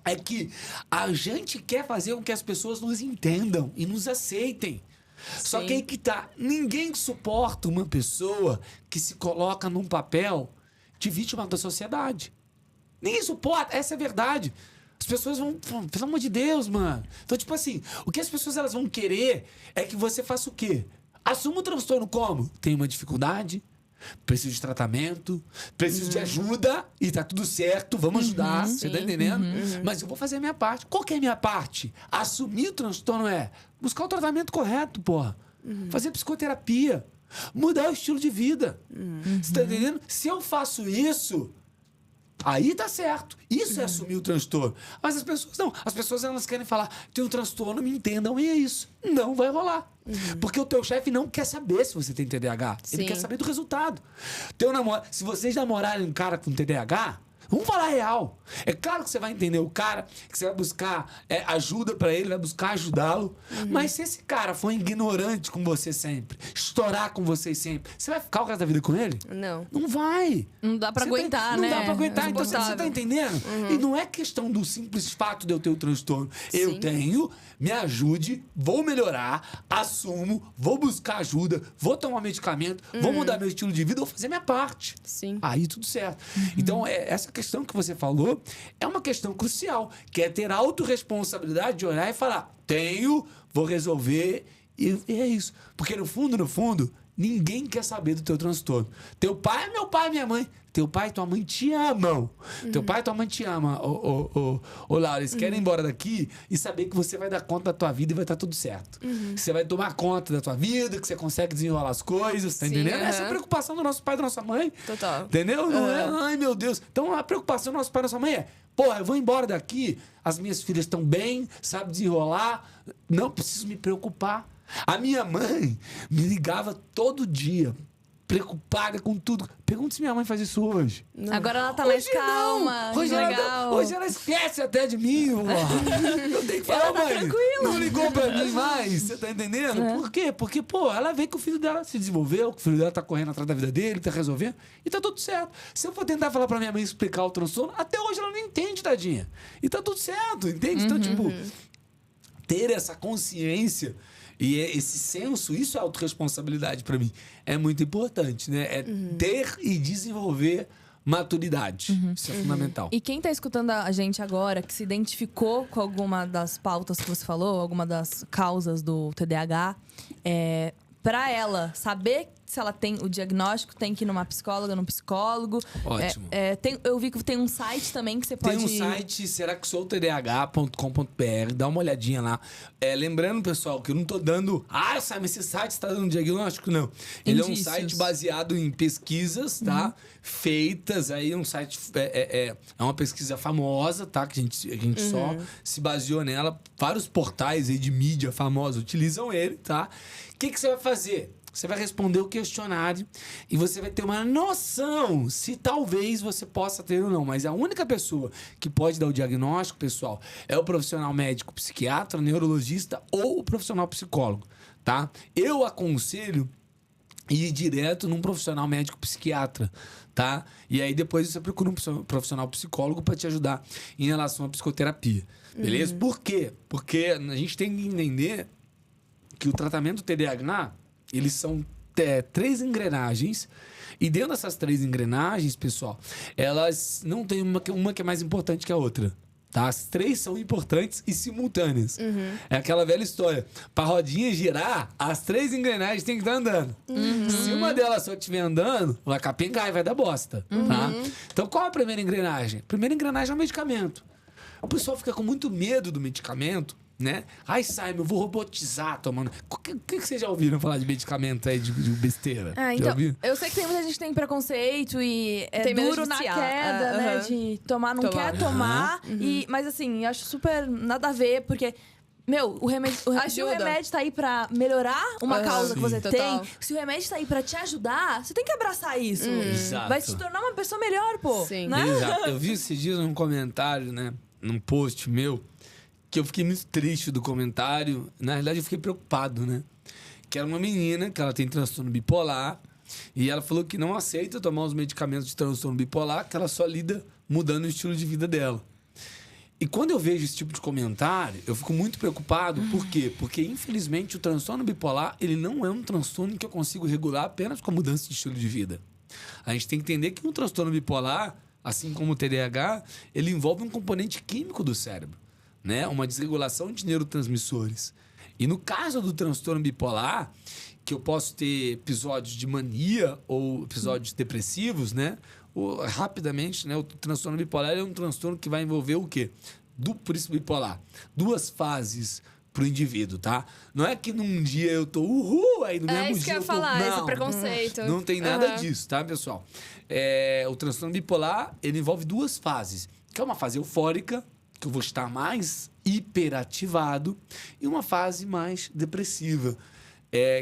é que a gente quer fazer com que as pessoas nos entendam e nos aceitem. Só que aí que tá, ninguém suporta uma pessoa que se coloca num papel de vítima da sociedade. Ninguém suporta, essa é a verdade. As pessoas vão, pelo amor de Deus, mano. Então, tipo assim, o que as pessoas elas vão querer é que você faça o quê? Assuma o transtorno como? Tem uma dificuldade, preciso de tratamento, preciso de ajuda e tá tudo certo, vamos ajudar, você tá entendendo? Mas eu vou fazer a minha parte. Qual que é a minha parte? Assumir o transtorno é buscar o tratamento correto, porra. Fazer psicoterapia. Mudar o estilo de vida. Você tá entendendo? Se eu faço isso, aí tá certo. Isso é assumir o transtorno. Mas as pessoas não. As pessoas elas querem falar, tem um transtorno, me entendam, e é isso. Não vai rolar. Porque o teu chefe não quer saber se você tem TDAH. Ele quer saber do resultado. Se vocês namorarem um cara com TDAH, vamos falar real. É claro que você vai entender o cara, que você vai buscar ajuda pra ele, vai buscar ajudá-lo. Mas se esse cara for ignorante com você sempre, estourar com você sempre, você vai ficar o resto da vida com ele? Não. Não vai. Não dá pra aguentar, né? né? Não dá pra aguentar. Então você tá entendendo? E não é questão do simples fato de eu ter o transtorno. Eu tenho, me ajude, vou melhorar, assumo, vou buscar ajuda, vou tomar medicamento, vou mudar meu estilo de vida, vou fazer minha parte. Sim. Aí tudo certo. Então, essa questão que você falou é uma questão crucial, que é ter a autorresponsabilidade de olhar e falar, vou resolver, e é isso. Porque no fundo, ninguém quer saber do teu transtorno. Teu pai é meu pai e minha mãe. Teu pai e tua mãe te amam. Teu pai e tua mãe te amam. Ô, Laura, eles querem ir embora daqui e saber que você vai dar conta da tua vida e vai estar tudo certo. Você vai tomar conta da tua vida, que você consegue desenrolar as coisas, tá entendendo? Essa é a preocupação do nosso pai e da nossa mãe. Total. Entendeu? Não é, ai meu Deus. Então a preocupação do nosso pai e da nossa mãe é, porra, eu vou embora daqui, as minhas filhas estão bem, sabe desenrolar, não preciso me preocupar. A minha mãe me ligava todo dia, preocupada com tudo. Pergunta se minha mãe faz isso hoje. Não. Agora ela tá mais calma, legal. Hoje ela esquece até de mim. Eu tenho que falar, mãe. Tranquila. Não ligou pra mim mais. Você tá entendendo? Por quê? Porque, ela vê que o filho dela se desenvolveu, que o filho dela tá correndo atrás da vida dele, tá resolvendo, e tá tudo certo. Se eu for tentar falar pra minha mãe explicar o transtorno, até hoje ela não entende, tadinha. E tá tudo certo, entende? Então, tipo, ter essa consciência, E esse senso, isso é autorresponsabilidade para mim. É muito importante, né? É ter e desenvolver maturidade. Isso é fundamental. E quem tá escutando a gente agora, que se identificou com alguma das pautas que você falou, alguma das causas do TDAH, para ela saber se ela tem o diagnóstico, tem que ir numa psicóloga, num psicólogo. Ótimo. Eu vi que tem um site também que você pode... Tem um site, será-que-sou-tdh.com.br, dá uma olhadinha lá. Lembrando, pessoal, que eu não tô dando... Simon, esse site está dando diagnóstico? Não. Ele é um site baseado em pesquisas, tá? Feitas aí, um site... É uma pesquisa famosa, tá? Que a gente só se baseou nela. Vários portais aí de mídia famosa utilizam ele, tá? O que você vai fazer? Você vai responder o questionário e você vai ter uma noção se talvez você possa ter ou não. Mas a única pessoa que pode dar o diagnóstico, pessoal, é o profissional médico, psiquiatra, neurologista ou o profissional psicólogo, tá? Eu aconselho ir direto num profissional médico psiquiatra, tá? E aí depois você procura um profissional psicólogo para te ajudar em relação à psicoterapia, beleza? Por quê? Porque a gente tem que entender que o tratamento do TDAH... Eles são 3 engrenagens. E dentro dessas 3 engrenagens, pessoal, elas não tem uma que é mais importante que a outra. Tá? As 3 são importantes e simultâneas. É aquela velha história. Para a rodinha girar, as 3 engrenagens têm que estar andando. Se uma delas só estiver andando, vai capengar e vai dar bosta. Tá? Então, qual é a primeira engrenagem? A primeira engrenagem é o medicamento. O pessoal fica com muito medo do medicamento, né? Simon, eu vou robotizar tomando. O que vocês já ouviram falar de medicamento aí, de besteira? Então, eu sei que tem muita gente que tem preconceito e tem duro na queda, né? De tomar, não quer tomar. Mas assim, eu acho super nada a ver, porque... o remédio se o remédio tá aí pra melhorar uma causa que você tem, se o remédio tá aí pra te ajudar, você tem que abraçar isso. Exato. Vai te tornar uma pessoa melhor, pô. Sim. Né? Exato. Eu vi esses dias um comentário, né? Num post meu, que eu fiquei muito triste do comentário. Na realidade, eu fiquei preocupado, né? Que era uma menina, que ela tem transtorno bipolar, e ela falou que não aceita tomar os medicamentos de transtorno bipolar, que ela só lida mudando o estilo de vida dela. E quando eu vejo esse tipo de comentário, eu fico muito preocupado. Por quê? Porque, infelizmente, o transtorno bipolar, ele não é um transtorno que eu consigo regular apenas com a mudança de estilo de vida. A gente tem que entender que um transtorno bipolar, assim como o TDAH, ele envolve um componente químico do cérebro, né? Uma desregulação de neurotransmissores. E no caso do transtorno bipolar, que eu posso ter episódios de mania ou episódios depressivos, né? Rapidamente, né? O transtorno bipolar é um transtorno que vai envolver o quê? Por isso bipolar. 2 fases pro indivíduo, tá? Não é que num dia eu tô aí no mesmo dia isso que eu ia falar, esse preconceito. Não tem nada disso, tá, pessoal? O transtorno bipolar, ele envolve 2 fases. Que é uma fase eufórica, que eu vou estar mais hiperativado, e uma fase mais depressiva,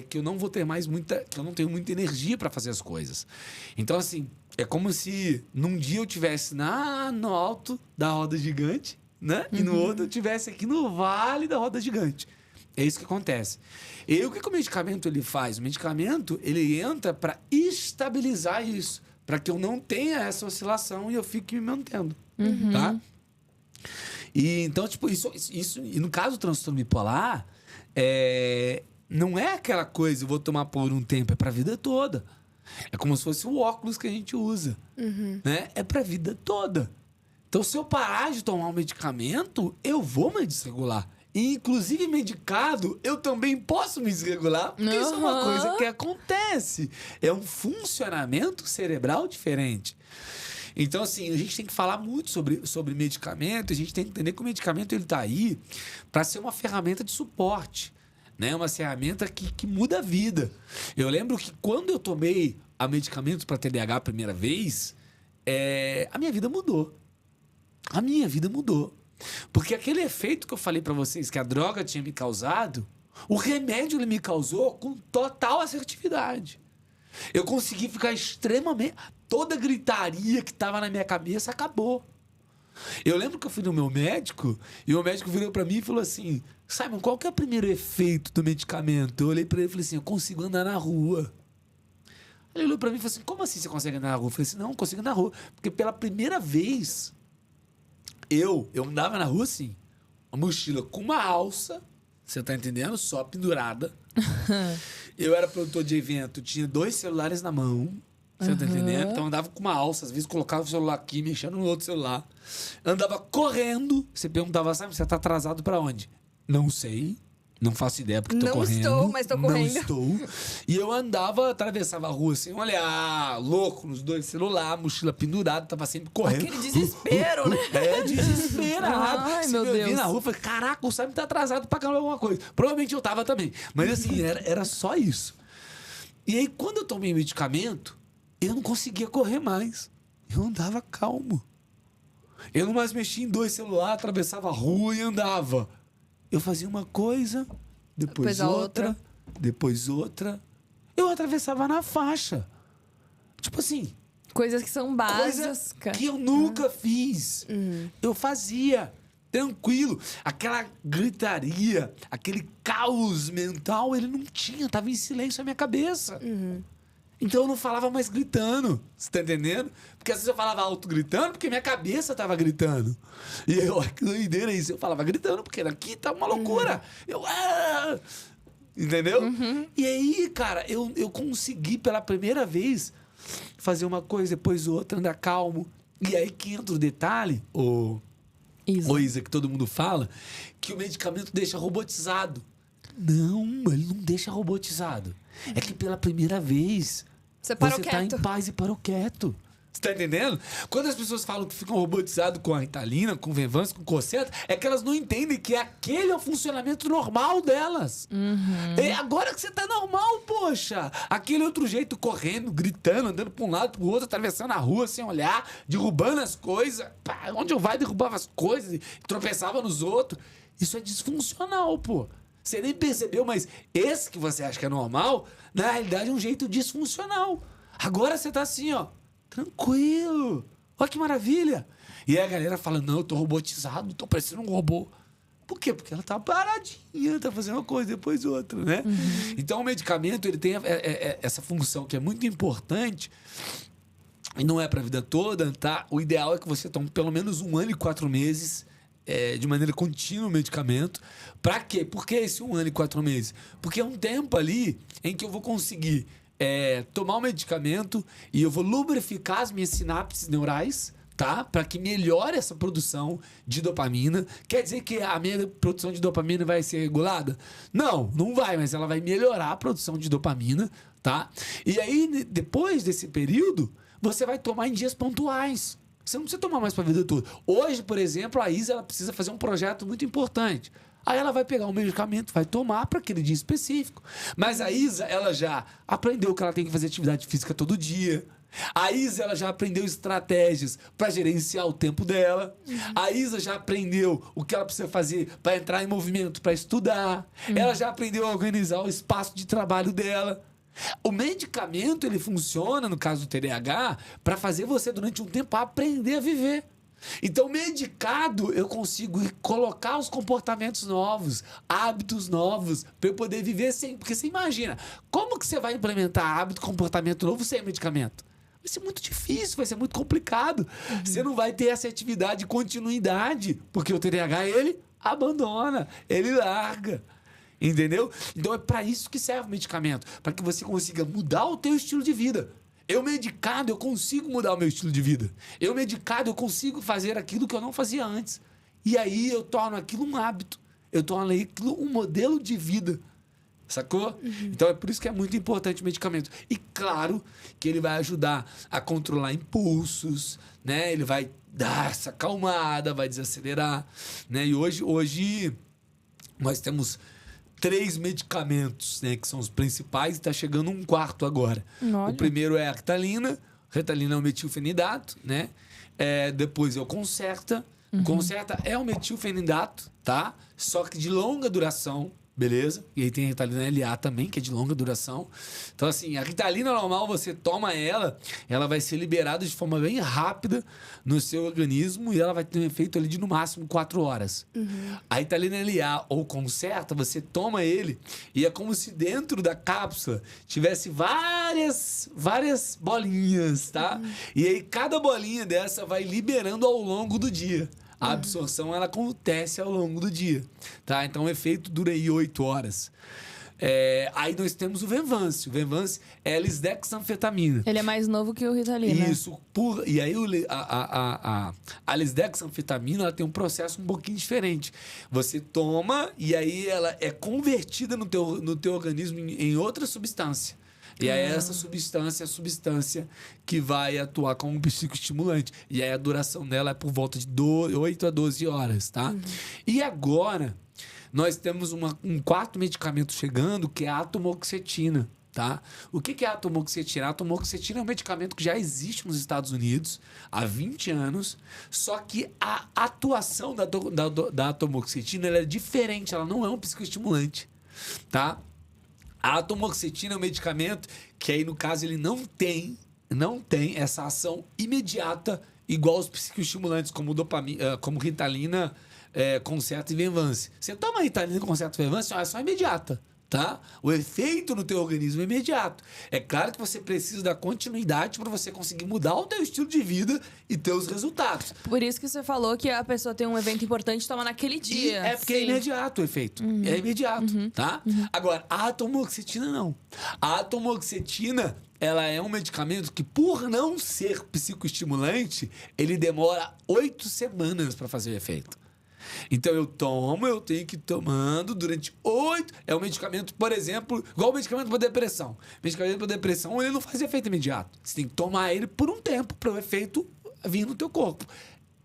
que eu não vou ter que eu não tenho muita energia para fazer as coisas. Então, assim, é como se num dia eu estivesse no alto da roda gigante, né? E no outro eu estivesse aqui no vale da roda gigante. É isso que acontece. E o que o medicamento ele faz? O medicamento ele entra para estabilizar isso, para que eu não tenha essa oscilação e eu fique me mantendo, tá? E então, tipo, isso, e no caso do transtorno bipolar, não é aquela coisa, eu vou tomar por um tempo, é pra vida toda. É como se fosse o óculos que a gente usa, né? É pra vida toda. Então, se eu parar de tomar um medicamento, eu vou me desregular. E, inclusive, medicado, eu também posso me desregular, porque isso é uma coisa que acontece. É um funcionamento cerebral diferente. Então, assim, a gente tem que falar muito sobre medicamento, a gente tem que entender que o medicamento ele tá aí para ser uma ferramenta de suporte, né? Uma ferramenta que muda a vida. Eu lembro que quando eu tomei a medicamento para TDAH a primeira vez, a minha vida mudou. A minha vida mudou. Porque aquele efeito que eu falei para vocês que a droga tinha me causado, o remédio ele me causou com total assertividade. Eu consegui ficar extremamente... Toda a gritaria que estava na minha cabeça acabou. Eu lembro que eu fui no meu médico e o médico virou para mim e falou assim: Simon, qual que é o primeiro efeito do medicamento? Eu olhei para ele e falei assim: eu consigo andar na rua. Ele olhou para mim e falou assim: como assim você consegue andar na rua? Eu falei assim: não, eu consigo andar na rua. Porque pela primeira vez eu andava na rua assim, uma mochila com uma alça, Você tá entendendo? Só pendurada. Eu era produtor de evento, tinha 2 celulares na mão. Você tá entendendo? Então eu andava com uma alça, às vezes colocava o celular aqui, mexendo no outro celular. Andava correndo. Você perguntava, sabe, você tá atrasado pra onde? Não sei. Não faço ideia porque tô correndo. Não estou, mas tô correndo. Não estou. E eu andava, atravessava a rua assim, olha, louco, nos 2 celulares, mochila pendurada, tava sempre correndo. Aquele desespero, né? Desesperado. Ai, Assim, meu eu vi Deus. na rua, falei, caraca, o Simon tá atrasado pra caramba alguma coisa. Provavelmente eu tava também. Mas assim, era só isso. E aí, quando eu tomei medicamento, eu não conseguia correr mais. Eu andava calmo. Eu não mais mexia em 2 celulares, atravessava a rua e andava. Eu fazia uma coisa, depois outra, depois outra. Eu atravessava na faixa. Tipo assim, Coisas que são básicas. coisa que eu nunca fiz. Eu fazia, tranquilo. Aquela gritaria, aquele caos mental, ele não tinha, tava em silêncio na minha cabeça. Então eu não falava mais gritando. Você tá entendendo? Porque às vezes eu falava alto gritando porque minha cabeça tava gritando. E eu, que doideira isso. Eu falava gritando porque aqui tá uma loucura. Eu. Entendeu? E aí, cara, eu consegui pela primeira vez fazer uma coisa, depois outra, andar calmo. E aí que entra o detalhe, Isa, que todo mundo fala, que o medicamento deixa robotizado. Não, ele não deixa robotizado. É que pela primeira vez Você parou tá quieto. em paz e parou quieto. Você tá entendendo? Quando as pessoas falam que ficam robotizados com a Ritalina, com o Venvanse, com o Concerta, é que elas não entendem que aquele é o funcionamento normal delas. É agora que você tá normal, poxa. Aquele outro jeito, correndo, gritando, andando pra um lado, pro outro, atravessando a rua sem olhar, derrubando as coisas. Pá, onde eu vai, derrubava as coisas, tropeçava nos outros. Isso é disfuncional, pô. Você nem percebeu, mas esse que você acha que é normal, na realidade é um jeito disfuncional. Agora você tá assim, ó, tranquilo. Olha que maravilha. E aí a galera fala, não, eu tô robotizado, tô parecendo um robô. Por quê? Porque ela tá paradinha, tá fazendo uma coisa, depois outra, né? Então o medicamento, ele tem essa função que é muito importante, e não é pra vida toda, tá? O ideal é que você tome pelo menos 1 ano e 4 meses de maneira contínua o medicamento. Pra quê? Por que esse 1 ano e 4 meses? Porque é um tempo ali em que eu vou conseguir tomar o medicamento e eu vou lubrificar as minhas sinapses neurais, tá? Para que melhore essa produção de dopamina. Quer dizer que a minha produção de dopamina vai ser regulada? Não, não vai, mas ela vai melhorar a produção de dopamina, tá? E aí, depois desse período, você vai tomar em dias pontuais. Você não precisa tomar mais para a vida toda. Hoje, por exemplo, a Isa ela precisa fazer um projeto muito importante. Aí ela vai pegar um medicamento, vai tomar para aquele dia específico. Mas a Isa, ela já aprendeu que ela tem que fazer atividade física todo dia. A Isa, ela já aprendeu estratégias para gerenciar o tempo dela. A Isa já aprendeu o que ela precisa fazer para entrar em movimento, para estudar. Ela já aprendeu a organizar o espaço de trabalho dela. O medicamento, ele funciona, no caso do TDAH, para fazer você, durante um tempo, aprender a viver. Então, medicado, eu consigo colocar os comportamentos novos, hábitos novos, para eu poder viver sem... Porque você imagina, como que você vai implementar hábito, comportamento novo sem medicamento? Vai ser muito difícil, vai ser muito complicado. Você não vai ter assertividade e continuidade, porque o TDAH, ele abandona, ele larga. Entendeu? Então é para isso que serve o medicamento, para que você consiga mudar o teu estilo de vida. Eu medicado, eu consigo mudar o meu estilo de vida. Eu medicado, eu consigo fazer aquilo que eu não fazia antes. E aí eu torno aquilo um hábito. Eu torno aquilo um modelo de vida. Sacou? Então é por isso que é muito importante o medicamento. E claro que ele vai ajudar a controlar impulsos, né? Ele vai dar essa acalmada, vai desacelerar, né? E hoje nós temos 3 medicamentos, né, que são os principais, e está chegando um 4º agora. Olha. O primeiro é a Ritalina. Ritalina é o metilfenidato, né? Depois é o Concerta. O Concerta é o metilfenidato, tá? Só que de longa duração, beleza? E aí tem a Ritalina LA também, que é de longa duração. Então, assim, a Ritalina normal, você toma ela vai ser liberada de forma bem rápida no seu organismo e ela vai ter um efeito ali de, no máximo, 4 horas. A Ritalina LA ou Concerta, você toma ele e é como se dentro da cápsula tivesse várias bolinhas, tá? E aí cada bolinha dessa vai liberando ao longo do dia. A absorção, ela acontece ao longo do dia, tá? Então, o efeito dura aí 8 horas. Aí nós temos o Venvance. O Venvance é lisdexanfetamina. Ele é mais novo que o Ritalina. Isso. E aí a lisdexanfetamina, ela tem um processo um pouquinho diferente. Você toma e aí ela é convertida no teu organismo em outra substância. E aí essa substância é a substância que vai atuar como um psicoestimulante. E aí a duração dela é por volta de 8 a 12 horas, tá? E agora, nós temos um quarto medicamento chegando, que é a atomoxetina, tá? O que é a atomoxetina? A atomoxetina é um medicamento que já existe nos Estados Unidos há 20 anos, só que a atuação da atomoxetina ela é diferente, ela não é um psicoestimulante, tá? A atomoxetina é um medicamento que aí, no caso, ele não tem essa ação imediata igual os psicoestimulantes, como dopamina, como Ritalina, Concerta e Venvance. Você toma Ritalina, Concerta e Venvance, é só imediata, tá? O efeito no teu organismo é imediato. É claro que você precisa da continuidade para você conseguir mudar o teu estilo de vida e ter os resultados. Por isso que você falou que a pessoa tem um evento importante e toma naquele dia. É porque é imediato o efeito. É imediato, tá? Agora, a atomoxetina não. A atomoxetina, ela é um medicamento que, por não ser psicoestimulante, ele demora 8 semanas para fazer o efeito. Então eu tenho que ir tomando durante 8... É um medicamento, por exemplo, igual o medicamento para depressão. O medicamento para depressão, ele não faz efeito imediato. Você tem que tomar ele por um tempo para o efeito vir no teu corpo.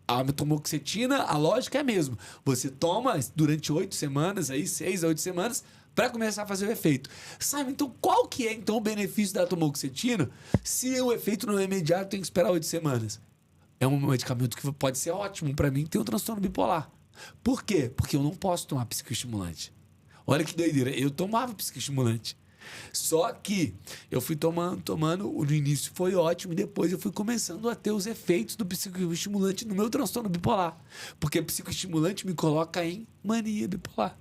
A atomoxetina, a lógica é a mesma. Você toma durante 8 semanas, aí 6 a 8 semanas, para começar a fazer o efeito. Sabe, então, qual que é então o benefício da atomoxetina se o efeito não é imediato, tem que esperar 8 semanas? É um medicamento que pode ser ótimo para mim que tem um transtorno bipolar. Por quê? Porque eu não posso tomar psicoestimulante. Olha que doideira. Eu tomava psicoestimulante. Só que eu fui tomando, no início foi ótimo, e depois eu fui começando a ter os efeitos do psicoestimulante no meu transtorno bipolar. Porque o psicoestimulante me coloca em mania bipolar.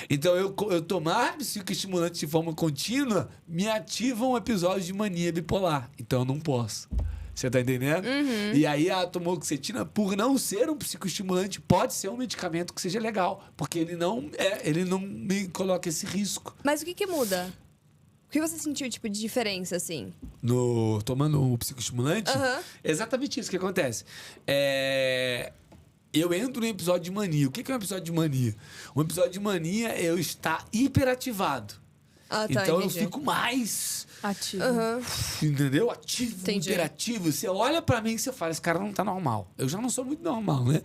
Então, eu tomar psicoestimulante de forma contínua me ativa um episódio de mania bipolar. Então, eu não posso. Você tá entendendo? E aí a atomoxetina, por não ser um psicoestimulante, pode ser um medicamento que seja legal, porque ele não me coloca esse risco. Mas o que muda? O que você sentiu, tipo, de diferença, assim? Tomando o psicoestimulante? Exatamente isso que acontece. Eu entro no episódio de mania. O que é um episódio de mania? Um episódio de mania é eu estar hiperativado. Ah, tá, então entendi. eu fico mais ativo. Entendeu? Ativo, Entendi. interativo. Você olha pra mim e você fala, esse cara não tá normal. Eu já não sou muito normal, né?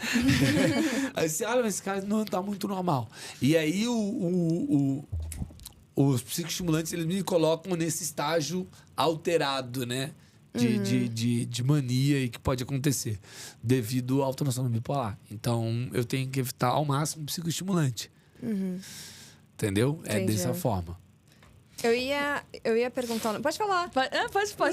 Aí você olha, esse cara não tá muito normal. E aí os psicoestimulantes, eles me colocam nesse estágio alterado, né? De mania e que pode acontecer devido ao transtorno bipolar. Então, eu tenho que evitar ao máximo o psicoestimulante. Entendeu? Entendi. É dessa forma. Eu ia perguntar... Pode falar. Pode. Não, pode falar.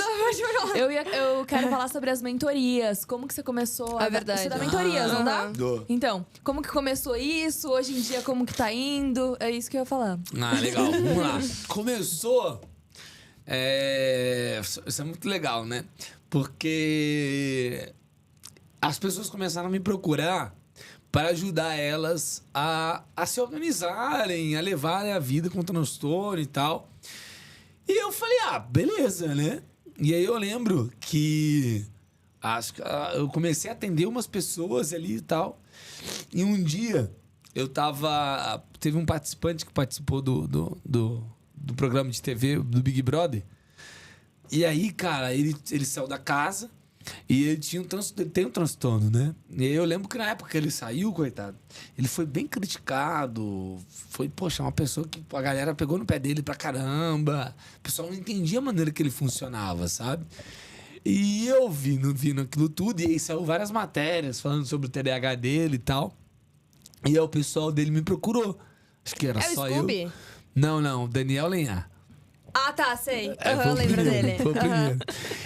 Eu quero falar sobre as mentorias. Como que você começou a verdade. Você dá mentorias, não dá? Dou. Então, como que começou isso? Hoje em dia, como que tá indo? É isso que eu ia falar. Ah, legal. Vamos lá. Começou... Isso é muito legal, né? Porque as pessoas começaram a me procurar para ajudar elas a se organizarem, a levarem a vida com transtorno e tal. E eu falei, beleza, né? E aí eu lembro que eu comecei a atender umas pessoas ali e tal. E um dia teve um participante que participou do programa de TV do Big Brother. E aí, cara, ele saiu da casa e ele tem um transtorno, né? E aí eu lembro que na época que ele saiu, coitado, ele foi bem criticado. Foi, poxa, uma pessoa que a galera pegou no pé dele pra caramba. O pessoal não entendia a maneira que ele funcionava, sabe? E eu vindo aquilo tudo, e aí saiu várias matérias falando sobre o TDAH dele e tal. E aí o pessoal dele me procurou. Acho que era só o Scooby? eu. Não, Daniel Lenhar. Ah, tá, sei. Foi Eu o lembro primeiro, dele. Foi o primeiro.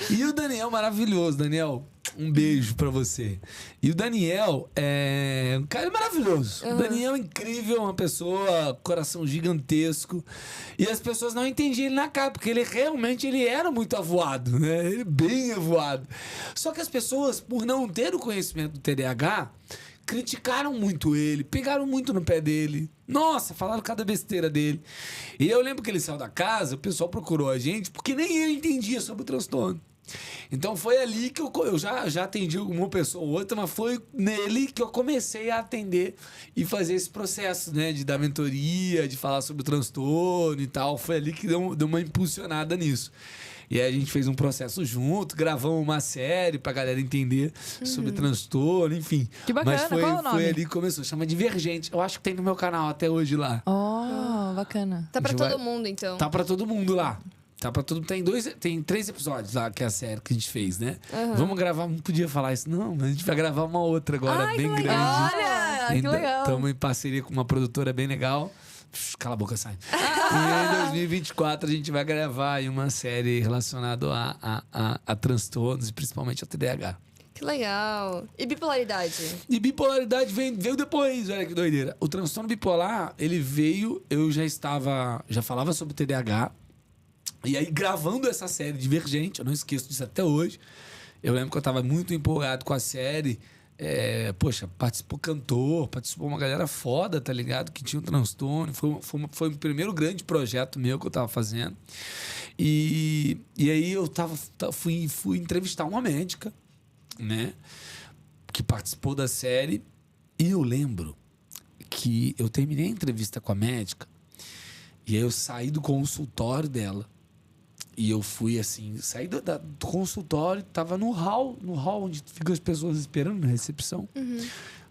E o Daniel, maravilhoso. Daniel, um beijo pra você. E o Daniel é um cara maravilhoso. O Daniel é incrível, uma pessoa, coração gigantesco. E as pessoas não entendiam ele na cara, porque ele era muito avoado, né? Ele bem avoado. Só que as pessoas, por não ter o conhecimento do TDAH, criticaram muito ele, pegaram muito no pé dele. Nossa, falaram cada besteira dele. E eu lembro que ele saiu da casa, o pessoal procurou a gente, porque nem eu entendia sobre o transtorno. Então foi ali que eu já atendi uma pessoa ou outra, mas foi nele que eu comecei a atender e fazer esse processo, né? De dar mentoria, de falar sobre o transtorno e tal. Foi ali que deu uma impulsionada nisso. E aí a gente fez um processo junto, gravamos uma série pra galera entender sobre transtorno, enfim. Que bacana, mas qual é o nome? foi ali que começou, chama Divergente. Eu acho que tem no meu canal até hoje lá. Bacana. Tá pra todo mundo, então. Tá pra todo mundo lá. Tá pra todo mundo. Tem 3 episódios lá, que é a série que a gente fez, né? Vamos gravar, não podia falar isso, não, mas a gente vai gravar uma outra agora, bem grande. Olha, que legal. Estamos em parceria com uma produtora bem legal. Cala a boca, sai. E em 2024 a gente vai gravar aí uma série relacionada a transtornos e principalmente a TDAH. Que legal. E bipolaridade? E bipolaridade veio depois, olha que doideira. O transtorno bipolar, ele veio, eu já falava sobre TDAH. E aí, gravando essa série Divergente, eu não esqueço disso até hoje. Eu lembro que eu tava muito empolgado com a série. Poxa, participou cantor, participou uma galera foda, tá ligado? Que tinha um transtorno. Foi o primeiro grande projeto meu que eu tava fazendo. E aí eu fui entrevistar uma médica, né? Que participou da série. E eu lembro que eu terminei a entrevista com a médica. E aí eu saí do consultório dela. E eu fui assim, saí do consultório, tava no hall onde ficam as pessoas esperando na recepção.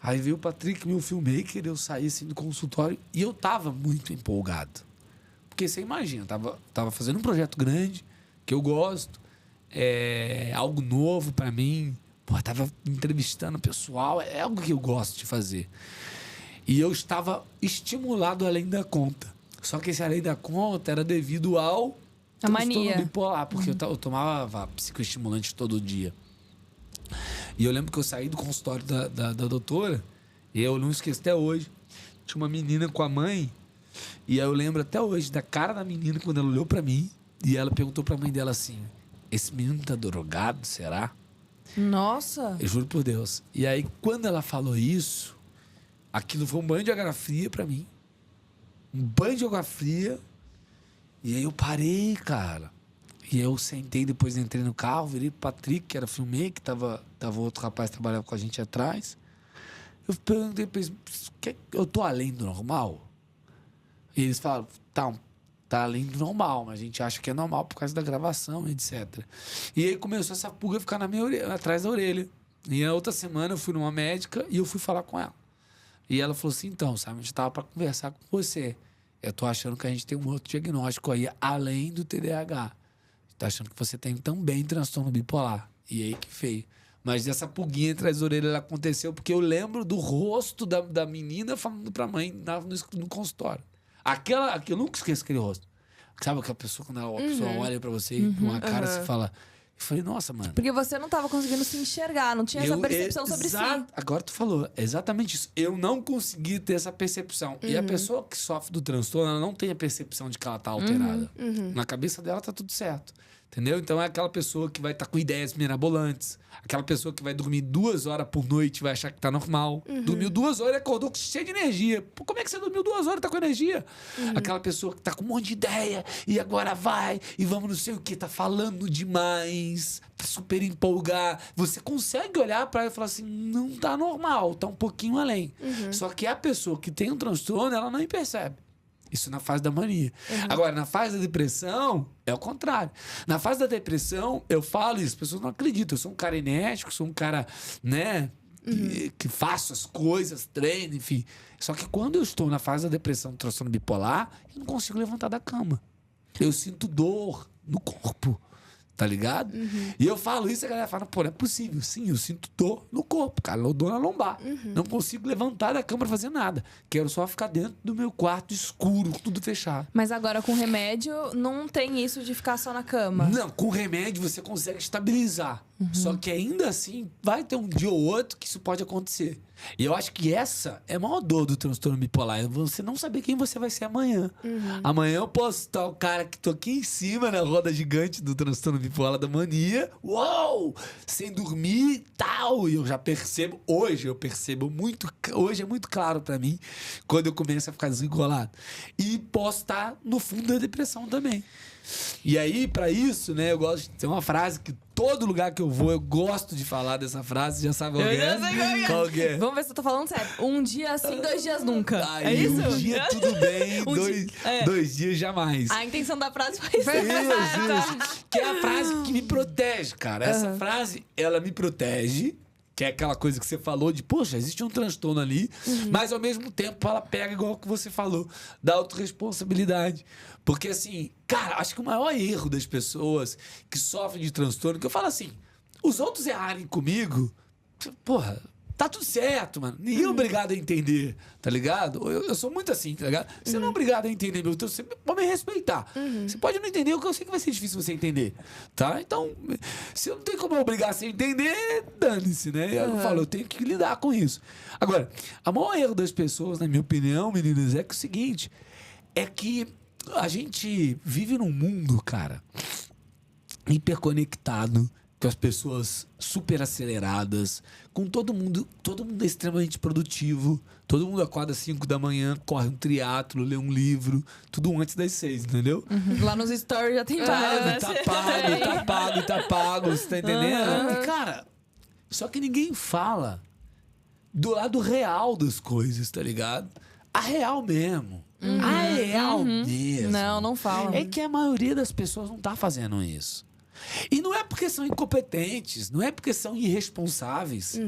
Aí veio o Patrick, meu filmmaker, eu saí assim do consultório e eu tava muito empolgado. Porque você imagina, tava fazendo um projeto grande, que eu gosto, algo novo pra mim. Pô, tava entrevistando o pessoal, é algo que eu gosto de fazer. E eu estava estimulado além da conta. Só que esse além da conta era devido ao a mania bipolar, porque eu tomava psicoestimulante todo dia. E eu lembro que eu saí do consultório da doutora, e eu não esqueço até hoje, tinha uma menina com a mãe, e aí eu lembro até hoje da cara da menina quando ela olhou pra mim, e ela perguntou pra mãe dela assim, esse menino tá drogado, será? Nossa! Eu juro por Deus. E aí, quando ela falou isso, aquilo foi um banho de água fria pra mim. Um banho de água fria. E aí eu parei, cara. E eu sentei, depois entrei no carro, virei pro Patrick, que era filmmaker, que tava outro rapaz que trabalhava com a gente atrás. Eu perguntei pra eles, eu tô além do normal? E eles falaram, tá além do normal, mas a gente acha que é normal por causa da gravação, etc. E aí começou essa pulga a ficar na minha orelha, atrás da orelha. E a outra semana eu fui numa médica e eu fui falar com ela. E ela falou assim, então, sabe, a gente tava pra conversar com você. Eu tô achando que a gente tem um outro diagnóstico aí, além do TDAH. Tô achando que você tem também transtorno bipolar. E aí que feio. Mas essa pulguinha atrás da orelha ela aconteceu porque eu lembro do rosto da menina falando pra mãe no consultório. Eu nunca esqueço aquele rosto. Sabe aquela pessoa, quando a pessoa olha pra você com uma cara, você fala... Eu falei, nossa, mano... Porque você não tava conseguindo se enxergar, não tinha essa percepção sobre si. Agora tu falou, é exatamente isso. Eu não consegui ter essa percepção. E a pessoa que sofre do transtorno, ela não tem a percepção de que ela tá alterada. Na cabeça dela tá tudo certo. Entendeu? Então é aquela pessoa que vai estar com ideias mirabolantes. Aquela pessoa que vai dormir 2 horas por noite e vai achar que tá normal. Dormiu 2 horas e acordou cheio de energia. Pô, como é que você dormiu 2 horas e tá com energia? Aquela pessoa que tá com um monte de ideia e agora vai e vamos não sei o que, tá falando demais, tá super empolgar. Você consegue olhar pra ela e falar assim, não tá normal, tá um pouquinho além. Só que a pessoa que tem um transtorno, ela não percebe. Isso na fase da mania. Agora, na fase da depressão, é o contrário. Na fase da depressão, eu falo isso, as pessoas não acreditam. Eu sou um cara enérgico, sou um cara, né, que faço as coisas, treino, enfim. Só que quando eu estou na fase da depressão, do transtorno bipolar, eu não consigo levantar da cama. Eu sinto dor no corpo. Tá ligado? E eu falo isso e a galera fala, pô, não é possível. Sim, eu sinto dor no corpo, cara, dor na lombar. Não consigo levantar da cama pra fazer nada. Quero só ficar dentro do meu quarto escuro, tudo fechado. Mas agora com remédio, não tem isso de ficar só na cama? Não, com remédio você consegue estabilizar. Só que ainda assim, vai ter um dia ou outro que isso pode acontecer. E eu acho que essa é a maior dor do transtorno bipolar. É você não saber quem você vai ser amanhã. Amanhã eu posso estar o cara que tô aqui em cima na roda gigante do transtorno bipolar da mania. Uou! Sem dormir e tal. E eu já percebo, hoje é muito claro pra mim quando eu começo a ficar desregulado. E posso estar no fundo da depressão também. E aí, pra isso, né, eu gosto de ter uma frase que todo lugar que eu vou, eu gosto de falar dessa frase, já sabe qual que é? Vamos ver se eu tô falando sério. Um dia sim, 2 dias nunca. Aí, é isso? Um dia tudo bem, dois dias jamais. A intenção da frase foi isso. Isso. Que é a frase que me protege, cara. Essa frase, ela me protege. Que é aquela coisa que você falou de, poxa, existe um transtorno ali, mas ao mesmo tempo ela pega igual que você falou, da autorresponsabilidade. Porque assim, cara, acho que o maior erro das pessoas que sofrem de transtorno, que eu falo assim, os outros errarem comigo, porra, tá tudo certo, mano. Ninguém é obrigado a entender, tá ligado? Eu sou muito assim, tá ligado? Você não é obrigado a entender, meu. Então você pode me respeitar. Você pode não entender, o que eu sei que vai ser difícil você entender, tá? Então, se eu não tenho como eu obrigar você a entender, dane-se, né? Eu falo, eu tenho que lidar com isso. Agora, o maior erro das pessoas, na minha opinião, meninas, é que o seguinte, é que a gente vive num mundo, cara, hiperconectado, com as pessoas super aceleradas, com todo mundo é extremamente produtivo, todo mundo acorda às 5 da manhã, corre um triatlo, lê um livro, tudo antes das 6, entendeu? Lá nos stories já tem vários, né? Tá pago, você tá entendendo? E, cara, só que ninguém fala do lado real das coisas, tá ligado? A real mesmo. A real mesmo. Não fala. É que a maioria das pessoas não tá fazendo isso. E não é porque são incompetentes, não é porque são irresponsáveis.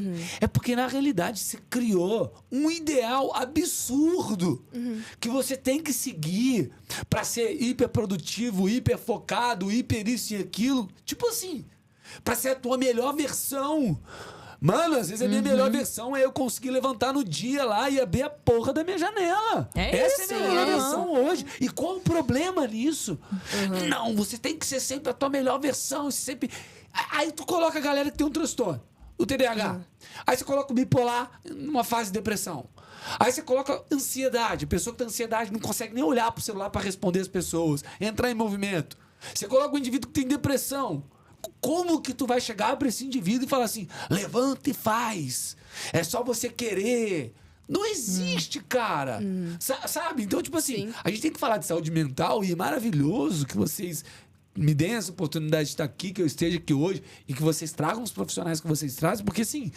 É porque, na realidade, você criou um ideal absurdo que você tem que seguir pra ser hiperprodutivo, hiperfocado, hiper isso e aquilo. Tipo assim, pra ser a tua melhor versão. Mano, às vezes a minha melhor versão é eu conseguir levantar no dia lá e abrir a porra da minha janela. Essa é a minha melhor versão hoje. E qual o problema nisso? Não, você tem que ser sempre a tua melhor versão. Sempre... Aí tu coloca a galera que tem um transtorno, o TDAH. Aí você coloca o bipolar numa fase de depressão. Aí você coloca ansiedade. A pessoa que tem ansiedade não consegue nem olhar pro celular pra responder as pessoas, entrar em movimento. Você coloca o indivíduo que tem depressão. Como que tu vai chegar para esse indivíduo e falar assim, levanta e faz, é só você querer? Não existe, cara. Sabe? Então, tipo assim, a gente tem que falar de saúde mental e é maravilhoso que vocês me deem essa oportunidade de estar aqui, que eu esteja aqui hoje e que vocês tragam os profissionais que vocês trazem, porque assim,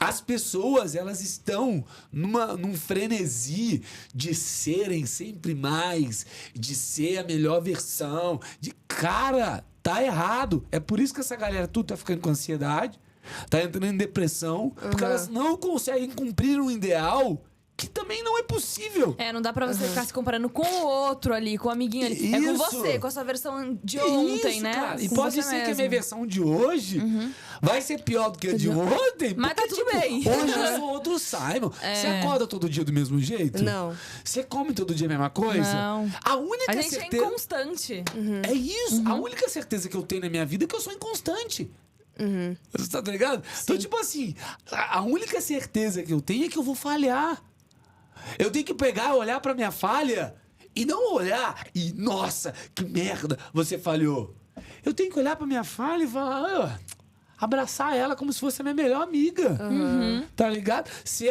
as pessoas, elas estão num frenesi de serem sempre mais, de ser a melhor versão, de cara... Tá errado. É por isso que essa galera tudo tá ficando com ansiedade, tá entrando em depressão, porque elas não conseguem cumprir um ideal que também não é possível. Não dá pra você ficar se comparando com o outro ali, com o amiguinho ali. É com você, com essa versão de ontem, né? Cara. E pode ser que a minha versão de hoje vai ser pior do que a de ontem. Mas tá tudo bem. Hoje eu sou outro Simon. Você acorda todo dia do mesmo jeito? Não. Você come todo dia a mesma coisa? Não. A gente é inconstante. É isso. A única certeza que eu tenho na minha vida é que eu sou inconstante. Você tá ligado? Sim. Então, tipo assim, a única certeza que eu tenho é que eu vou falhar. Eu tenho que pegar, olhar pra minha falha e não olhar e, nossa, que merda, você falhou. Eu tenho que olhar pra minha falha e falar, abraçar ela como se fosse a minha melhor amiga. Tá ligado? Se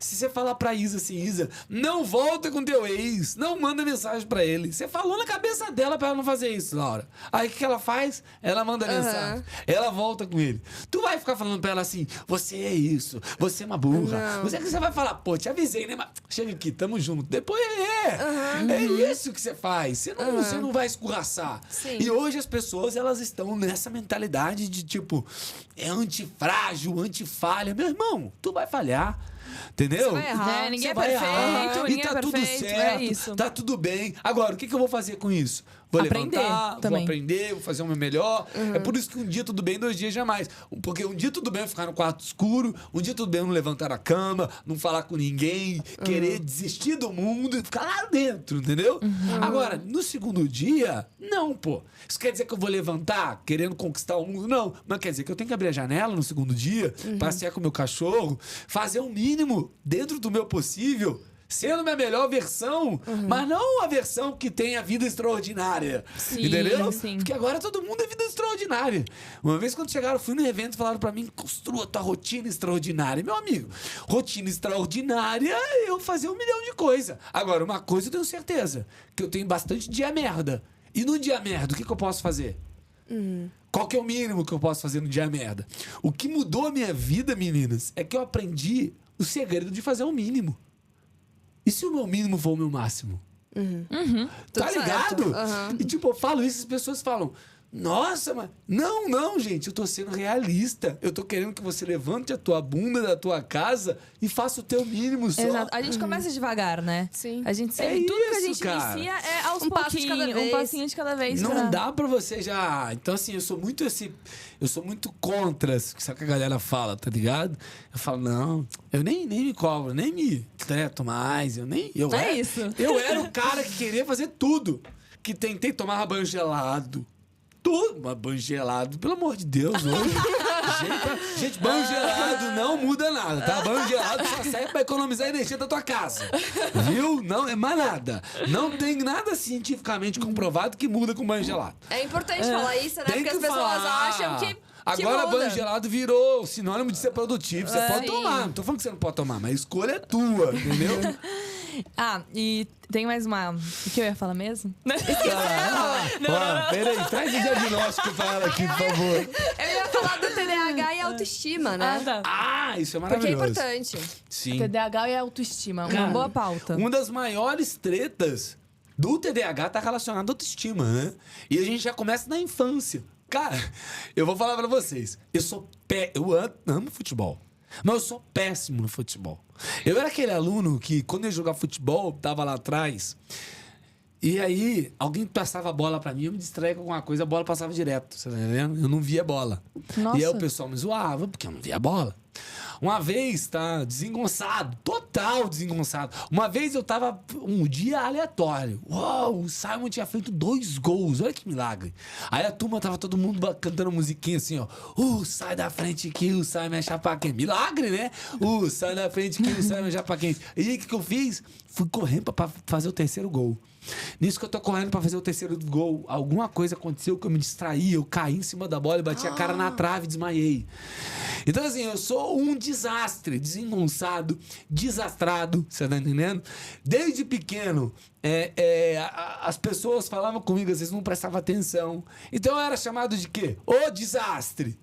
você falar pra Isa assim, Isa, não volta com teu ex, não manda mensagem pra ele. Você falou na cabeça dela pra ela não fazer isso, Laura. Aí o que ela faz? Ela manda mensagem. Ela volta com ele. Tu vai ficar falando pra ela assim, você é isso, você é uma burra. Você vai falar, pô, te avisei, né? Mas chega aqui, tamo junto. Depois é isso que você faz. Você não vai escorraçar. Sim. E hoje as pessoas, elas estão nessa mentalidade de tipo, é antifrágil, antifalha. Meu irmão, tu vai falhar. Entendeu? Você vai errar. Ninguém é perfeito, e tá tudo certo, isso. tá tudo bem. Agora, o que eu vou fazer com isso? Vou levantar, vou aprender, vou fazer o meu melhor. É por isso que um dia tudo bem, 2 dias jamais. Porque um dia tudo bem eu ficar no quarto escuro, um dia tudo bem eu não levantar a cama, não falar com ninguém, querer desistir do mundo e ficar lá dentro, entendeu? Agora, no segundo dia, não, pô. Isso quer dizer que eu vou levantar querendo conquistar o mundo? Não. Mas quer dizer que eu tenho que abrir a janela no segundo dia, passear com o meu cachorro, fazer o mínimo dentro do meu possível, sendo minha melhor versão, mas não a versão que tem a vida extraordinária. Sim, entendeu? sim. Porque agora todo mundo é vida extraordinária. Uma vez quando chegaram, fui no evento e falaram pra mim, construa tua rotina extraordinária. Meu amigo, rotina extraordinária é eu fazer 1 milhão de coisas. Agora, uma coisa eu tenho certeza, que eu tenho bastante dia merda. E no dia merda, o que eu posso fazer? Qual que é o mínimo que eu posso fazer no dia merda? O que mudou a minha vida, meninas, é que eu aprendi o segredo de fazer o mínimo. E se o meu mínimo for o meu máximo? Tá ligado? E tipo, eu falo isso, as pessoas falam, nossa, mas... Não, gente, eu tô sendo realista. Eu tô querendo que você levante a tua bunda da tua casa e faça o teu mínimo só. Exato. A gente começa devagar, né? Sim. A gente sempre, tudo que a gente cara. inicia é aos Um passo de cada pouquinhos, vez. um passinho de cada vez. Não dá pra você já... Então, assim, eu sou muito contra, sabe o que a galera fala, tá ligado? Eu falo, não, eu nem me cobro, nem me treto mais, isso. Eu era o cara que queria fazer tudo. Que tentei tomar banho gelado. Tudo, mas banho gelado, pelo amor de Deus, hoje. Gente, banho gelado não muda nada, tá? Banho gelado só serve pra economizar energia da tua casa. Viu? Não é mais nada. Não tem nada cientificamente comprovado que muda com banho gelado. É importante falar isso, né? Tem Porque que as pessoas falar. acham que Agora, muda. banho gelado virou sinônimo de ser produtivo. Você pode tomar. Não tô falando que você não pode tomar, mas a escolha é tua, entendeu? E tem mais uma... O que eu ia falar mesmo? Peraí, traz o diagnóstico pra ela aqui, por favor. Eu ia falar do TDAH e autoestima, né? Isso é Porque é maravilhoso. importante. Sim. TDAH e autoestima, uma boa pauta. Uma das maiores tretas do TDAH tá relacionada à autoestima, né? E a gente já começa na infância. Cara, eu vou falar pra vocês. Eu amo futebol. Mas eu sou péssimo no futebol. Eu era aquele aluno que, quando eu jogava futebol, tava lá atrás. E aí, alguém passava a bola pra mim, eu me distraía com alguma coisa, a bola passava direto. Você tá entendendo? Eu não via a bola. Nossa. E aí o pessoal me zoava, porque eu não via a bola. Uma vez, tá? Desengonçado. Total desengonçado. Uma vez eu tava um dia aleatório. Uau, o Simon tinha feito 2 gols. Olha que milagre. Aí a turma tava todo mundo cantando musiquinha assim, ó. Sai da frente que o Simon é chapa quente. Milagre, né? Sai da frente que o Simon é chapa quente. E aí, o que eu fiz? Fui correndo pra fazer o 3º gol. Nisso que eu tô correndo pra fazer o 3º gol, alguma coisa aconteceu que eu me distraí, eu caí em cima da bola e bati a cara na trave e desmaiei. Então, assim, eu sou um desastre, desengonçado, desastrado, você tá entendendo? Desde pequeno, as pessoas falavam comigo, às vezes não prestavam atenção. Então eu era chamado de quê? Ô desastre!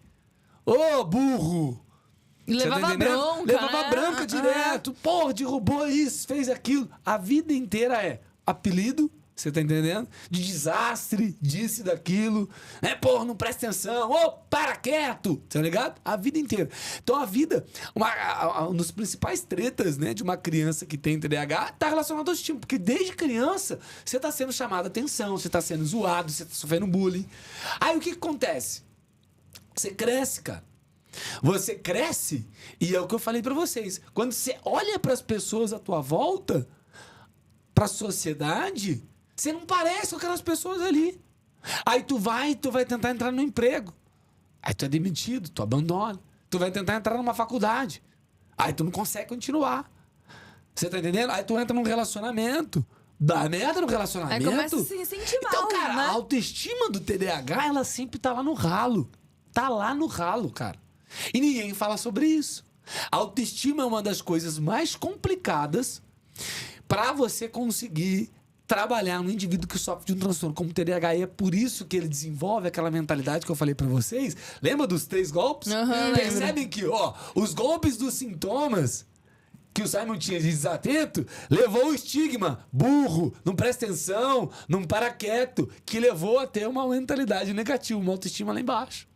Ô burro! Levava bronca, Levava bronca direto. Pô, derrubou isso, fez aquilo. A vida inteira é apelido, você tá entendendo? De desastre, disso e daquilo. Pô, não presta atenção. Ô, para quieto. Tá ligado? A vida inteira. Então a vida, um dos principais tretas, né, de uma criança que tem TDAH tá relacionado ao autoestima. Porque desde criança você tá sendo chamado a atenção, você tá sendo zoado, você tá sofrendo bullying. Aí o que acontece? Você cresce, cara. Você cresce e é o que eu falei pra vocês. Quando você olha pras pessoas à tua volta, pra sociedade, você não parece com aquelas pessoas ali. Aí tu vai tentar entrar no emprego. Aí tu é demitido, tu abandona. Tu vai tentar entrar numa faculdade. Aí tu não consegue continuar. Você tá entendendo? Aí tu entra num relacionamento. Dá merda no relacionamento. Aí começa a se sentir mal, então, cara, né? a autoestima do TDAH, ela sempre tá lá no ralo. Tá lá no ralo, cara. E ninguém fala sobre isso. A autoestima é uma das coisas mais complicadas para você conseguir trabalhar no indivíduo que sofre de um transtorno como o TDAH. E é por isso que ele desenvolve aquela mentalidade que eu falei para vocês. Lembra dos 3 golpes? Percebem que, os golpes dos sintomas que o Simon tinha de desatento levou o estigma, burro, não presta atenção, não para quieto, que levou a ter uma mentalidade negativa, uma autoestima lá embaixo.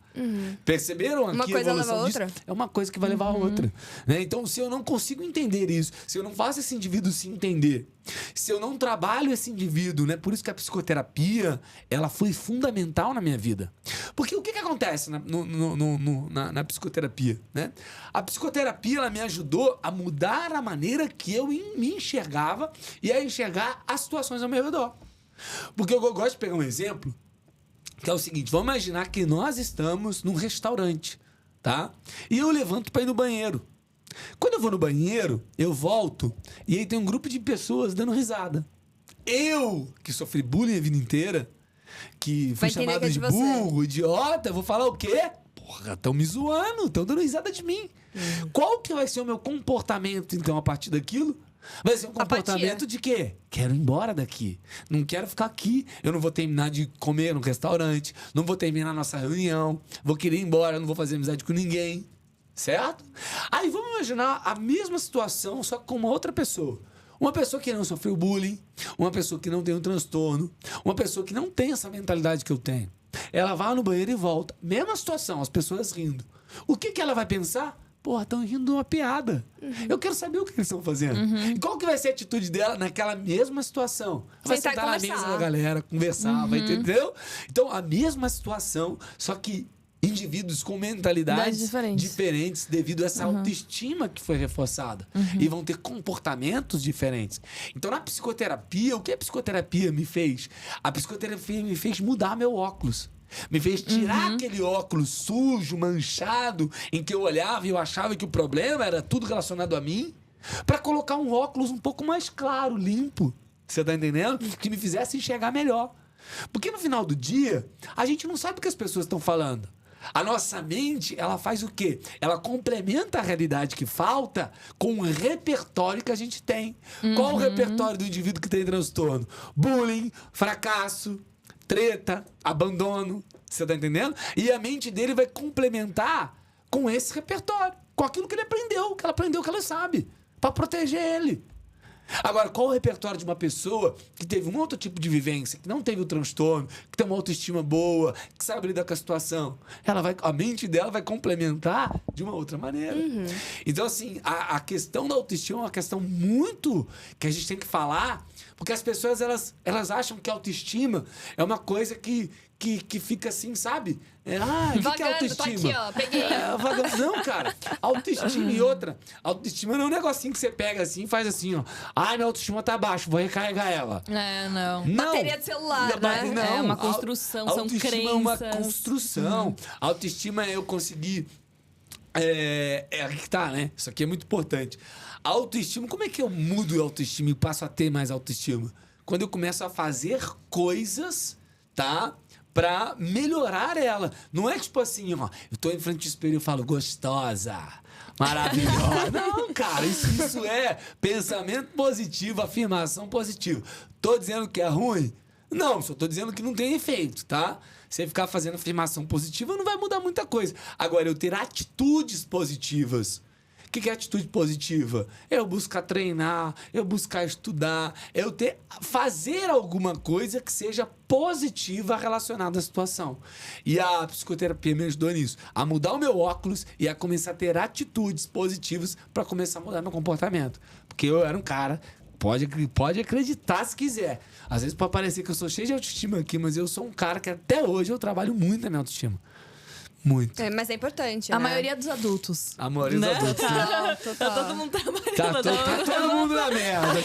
Perceberam aqui Uma coisa leva a outra? É uma coisa que vai levar a outra. Né? Então, se eu não consigo entender isso, se eu não faço esse indivíduo se entender, se eu não trabalho esse indivíduo, né? Por isso que a psicoterapia, ela foi fundamental na minha vida. Porque o que acontece na psicoterapia, né? A psicoterapia, ela me ajudou a mudar a maneira que eu me enxergava e a enxergar as situações ao meu redor. Porque eu gosto de pegar um exemplo, que é o seguinte, vamos imaginar que nós estamos num restaurante, tá? E eu levanto para ir no banheiro. Quando eu vou no banheiro, eu volto e aí tem um grupo de pessoas dando risada. Eu, que sofri bullying a vida inteira, que fui chamado de burro, idiota, vou falar o quê? Porra, estão me zoando, estão dando risada de mim. Qual que vai ser o meu comportamento, então, a partir daquilo? Vai ser um comportamento de quê? Quero ir embora daqui. Não quero ficar aqui. Eu não vou terminar de comer no restaurante. Não vou terminar a nossa reunião. Vou querer ir embora. Não vou fazer amizade com ninguém. Certo? Aí vamos imaginar a mesma situação, só com uma outra pessoa. Uma pessoa que não sofreu bullying. Uma pessoa que não tem um transtorno. Uma pessoa que não tem essa mentalidade que eu tenho. Ela vai no banheiro e volta. Mesma situação, as pessoas rindo. O que ela vai pensar? Porra, estão rindo de uma piada. Eu quero saber o que eles estão fazendo. E qual que vai ser a atitude dela naquela mesma situação? Vai sentar na mesa da galera, conversar, vai entendeu? Então, a mesma situação, só que indivíduos com mentalidades diferentes devido a essa autoestima que foi reforçada. E vão ter comportamentos diferentes. Então, na psicoterapia, o que a psicoterapia me fez? A psicoterapia me fez mudar meu óculos. Me fez tirar aquele óculos sujo, manchado, em que eu olhava e eu achava que o problema era tudo relacionado a mim, para colocar um óculos um pouco mais claro, limpo. Você tá entendendo? Que me fizesse enxergar melhor. Porque no final do dia, a gente não sabe o que as pessoas estão falando. A nossa mente, ela faz o quê? Ela complementa a realidade que falta com o repertório que a gente tem. Qual o repertório do indivíduo que tem transtorno? Bullying, fracasso, treta, abandono, você tá entendendo? E a mente dele vai complementar com esse repertório, com aquilo que ele aprendeu, que ela sabe, para proteger ele. Agora, qual o repertório de uma pessoa que teve um outro tipo de vivência, que não teve o transtorno, que tem uma autoestima boa, que sabe lidar com a situação? A mente dela vai complementar de uma outra maneira. Então, assim, a questão da autoestima é uma questão muito que a gente tem que falar, porque as pessoas, elas acham que a autoestima é uma coisa que fica assim, sabe? O que é autoestima? Tô aqui, ó, peguei. Não, cara. Autoestima e outra. Autoestima não é um negocinho que você pega assim e faz assim, ó. Ai, minha autoestima tá baixa, vou recarregar ela. Não. Bateria de celular, né? Não. É uma construção, são crenças. Autoestima é uma construção. Autoestima é eu conseguir... aqui que tá, né? Isso aqui é muito importante. Autoestima, como é que eu mudo a autoestima e passo a ter mais autoestima? Quando eu começo a fazer coisas, tá? Pra melhorar ela. Não é tipo assim, ó, eu tô em frente ao espelho e falo, gostosa, maravilhosa. Não, cara, isso é pensamento positivo, afirmação positiva. Tô dizendo que é ruim? Não, só tô dizendo que não tem efeito, tá? Você ficar fazendo afirmação positiva não vai mudar muita coisa. Agora, eu ter atitudes positivas. O que é atitude positiva? Eu buscar treinar, eu buscar estudar, fazer alguma coisa que seja positiva relacionada à situação. E a psicoterapia me ajudou nisso, a mudar o meu óculos e a começar a ter atitudes positivas para começar a mudar meu comportamento. Porque eu era um cara, pode acreditar se quiser. Às vezes pode parecer que eu sou cheio de autoestima aqui, mas eu sou um cara que até hoje eu trabalho muito na minha autoestima. Muito. Mas é importante, A né? maioria dos adultos. A maioria dos adultos. Total. Tá todo mundo trabalhando. Tá todo mundo na merda.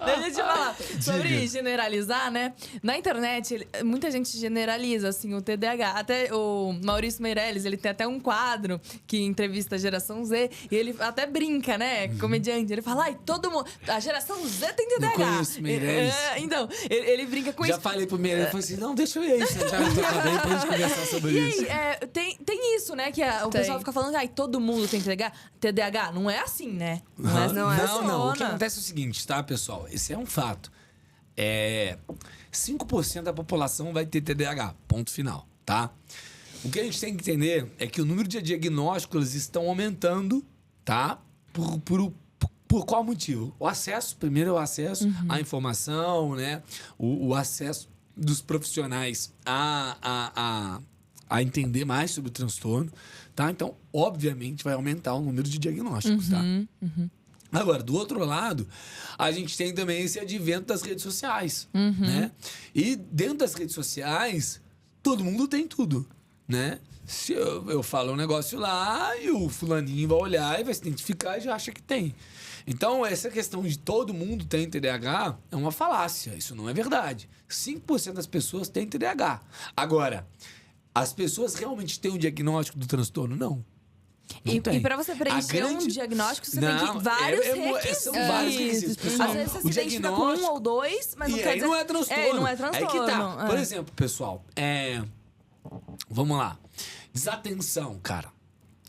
Deixa eu te falar. Sobre generalizar, né? Na internet, muita gente generaliza, assim, o TDAH. Até o Maurício Meirelles, ele tem até um quadro que entrevista a geração Z. E ele até brinca, né? Comediante. Ele fala, todo mundo... A geração Z tem TDAH. Eu conheço o Meirelles. Então, ele brinca com isso. Já falei pro Meirelles, falei assim, não, deixa eu ir aí. Já me toca bem pra gente conversar sobre isso. E aí, tem isso, né? Que o pessoal fica falando, todo mundo tem TDAH. Não é assim, né? Não. O que acontece é o seguinte, tá, pessoal? Esse é um fato. 5% da população vai ter TDAH. Ponto final, tá? O que a gente tem que entender é que o número de diagnósticos estão aumentando, tá? Por qual motivo? O acesso, primeiro é o acesso à informação, né? O acesso dos profissionais a a entender mais sobre o transtorno, tá? Então, obviamente, vai aumentar o número de diagnósticos, tá? Agora, do outro lado, a gente tem também esse advento das redes sociais, né? E dentro das redes sociais, todo mundo tem tudo, né? Se eu falo um negócio lá e o fulaninho vai olhar e vai se identificar e já acha que tem. Então, essa questão de todo mundo tem TDAH é uma falácia. Isso não é verdade. 5% das pessoas têm TDAH. Agora, as pessoas realmente têm um diagnóstico do transtorno? Não. E para você preencher um diagnóstico, você tem que vários requisitos. São vários requisitos. Pessoal, às vezes você se identifica com um ou dois, mas não quer dizer... não é transtorno. Não é transtorno. Aí que tá. Por exemplo, pessoal, vamos lá. Desatenção, cara.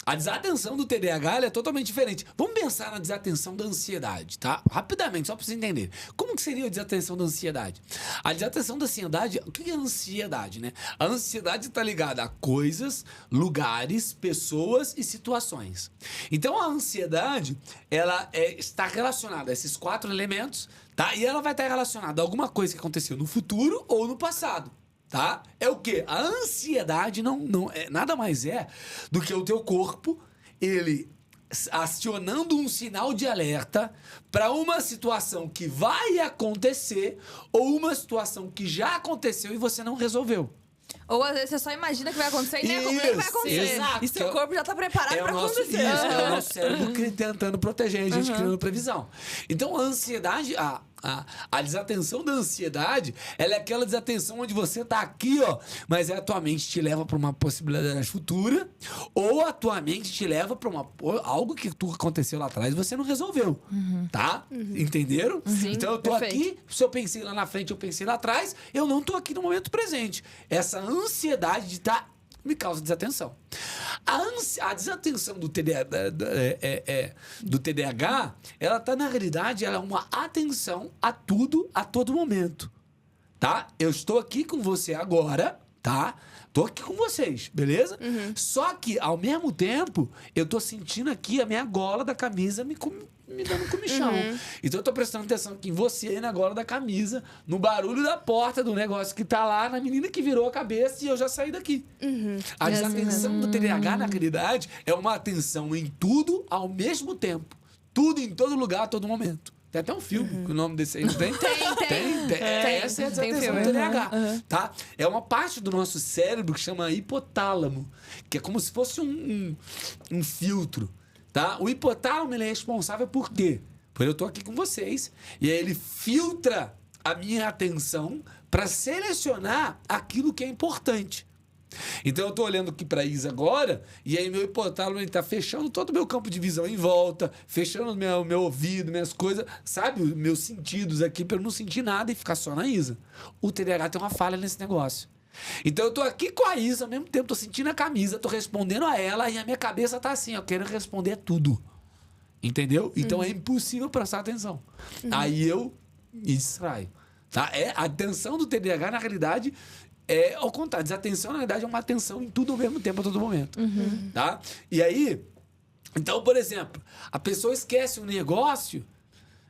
A desatenção do TDAH ela é totalmente diferente. Vamos pensar na desatenção da ansiedade, tá? Rapidamente, só pra vocês entenderem. Como que seria a desatenção da ansiedade? A desatenção da ansiedade... O que é a ansiedade, né? A ansiedade está ligada a coisas, lugares, pessoas e situações. Então, a ansiedade, ela está relacionada a esses 4 elementos, tá? E ela vai estar relacionada a alguma coisa que aconteceu no futuro ou no passado. Tá? É o quê? A ansiedade não é nada mais do que o teu corpo, ele acionando um sinal de alerta para uma situação que vai acontecer ou uma situação que já aconteceu e você não resolveu. Ou às vezes você só imagina que vai acontecer e nem vai acontecer. Exato. E seu corpo já tá preparado para acontecer. É o nosso cérebro tentando proteger a gente, criando previsão. Então, a ansiedade... A desatenção da ansiedade, ela é aquela desatenção onde você tá aqui, ó, mas a tua mente te leva para uma possibilidade futura, ou a tua mente te leva para algo que aconteceu lá atrás e você não resolveu, tá? Entenderam? Sim, então eu tô aqui, se eu pensei lá na frente, eu pensei lá atrás, eu não tô aqui no momento presente. Essa ansiedade de estar me causa desatenção. A desatenção do TDAH, ela tá, na realidade, ela é uma atenção a tudo, a todo momento. Tá? Eu estou aqui com você agora, tá? Tô aqui com vocês, beleza? Só que, ao mesmo tempo, eu tô sentindo aqui a minha gola da camisa me dando comichão. Então, eu tô prestando atenção aqui em você, na gola da camisa, no barulho da porta do negócio que tá lá, na menina que virou a cabeça e eu já saí daqui. A desatenção do TDAH, na realidade, é uma atenção em tudo ao mesmo tempo. Tudo, em todo lugar, a todo momento. Tem até um filme, que o nome desse aí não tem? Tem. Essa é a desatenção do TDAH, tá? É uma parte do nosso cérebro que chama hipotálamo, que é como se fosse um filtro, tá? O hipotálamo, ele é responsável por quê? Porque eu tô aqui com vocês e aí ele filtra a minha atenção para selecionar aquilo que é importante. Então eu tô olhando aqui pra Isa agora e aí meu hipotálamo ele tá fechando todo o meu campo de visão em volta, fechando meu ouvido, minhas coisas, sabe? Os meus sentidos aqui pra eu não sentir nada e ficar só na Isa. O TDAH tem uma falha nesse negócio. Então eu tô aqui com a Isa ao mesmo tempo, tô sentindo a camisa, tô respondendo a ela e a minha cabeça tá assim, ó, querendo responder tudo. Entendeu? Então é impossível prestar atenção. Aí eu me distraio. Tá? A atenção do TDAH, na realidade... ao contrário, desatenção, na verdade, é uma atenção em tudo ao mesmo tempo, a todo momento. Tá? E aí, então, por exemplo, a pessoa esquece um negócio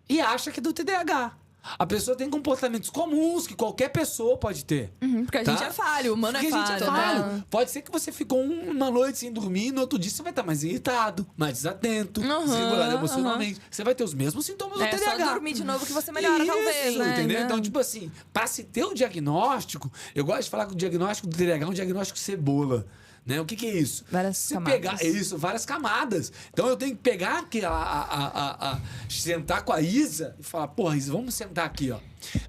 e acha que é do TDAH. A pessoa tem comportamentos comuns que qualquer pessoa pode ter. Porque a gente é falho, o humano é falho. A gente é falho. Pode ser que você ficou uma noite sem dormir e no outro dia você vai estar mais irritado, mais desatento, desregulado emocionalmente. Você vai ter os mesmos sintomas do TDAH. É só dormir de novo que você melhora, talvez, né? Entendeu? Então, tipo assim, para se ter o diagnóstico, eu gosto de falar que o diagnóstico do TDAH é um diagnóstico cebola. Né? O que é isso? Várias camadas. Várias camadas. Então eu tenho que pegar aqui, sentar com a Isa e falar, porra, Isa, vamos sentar aqui, ó.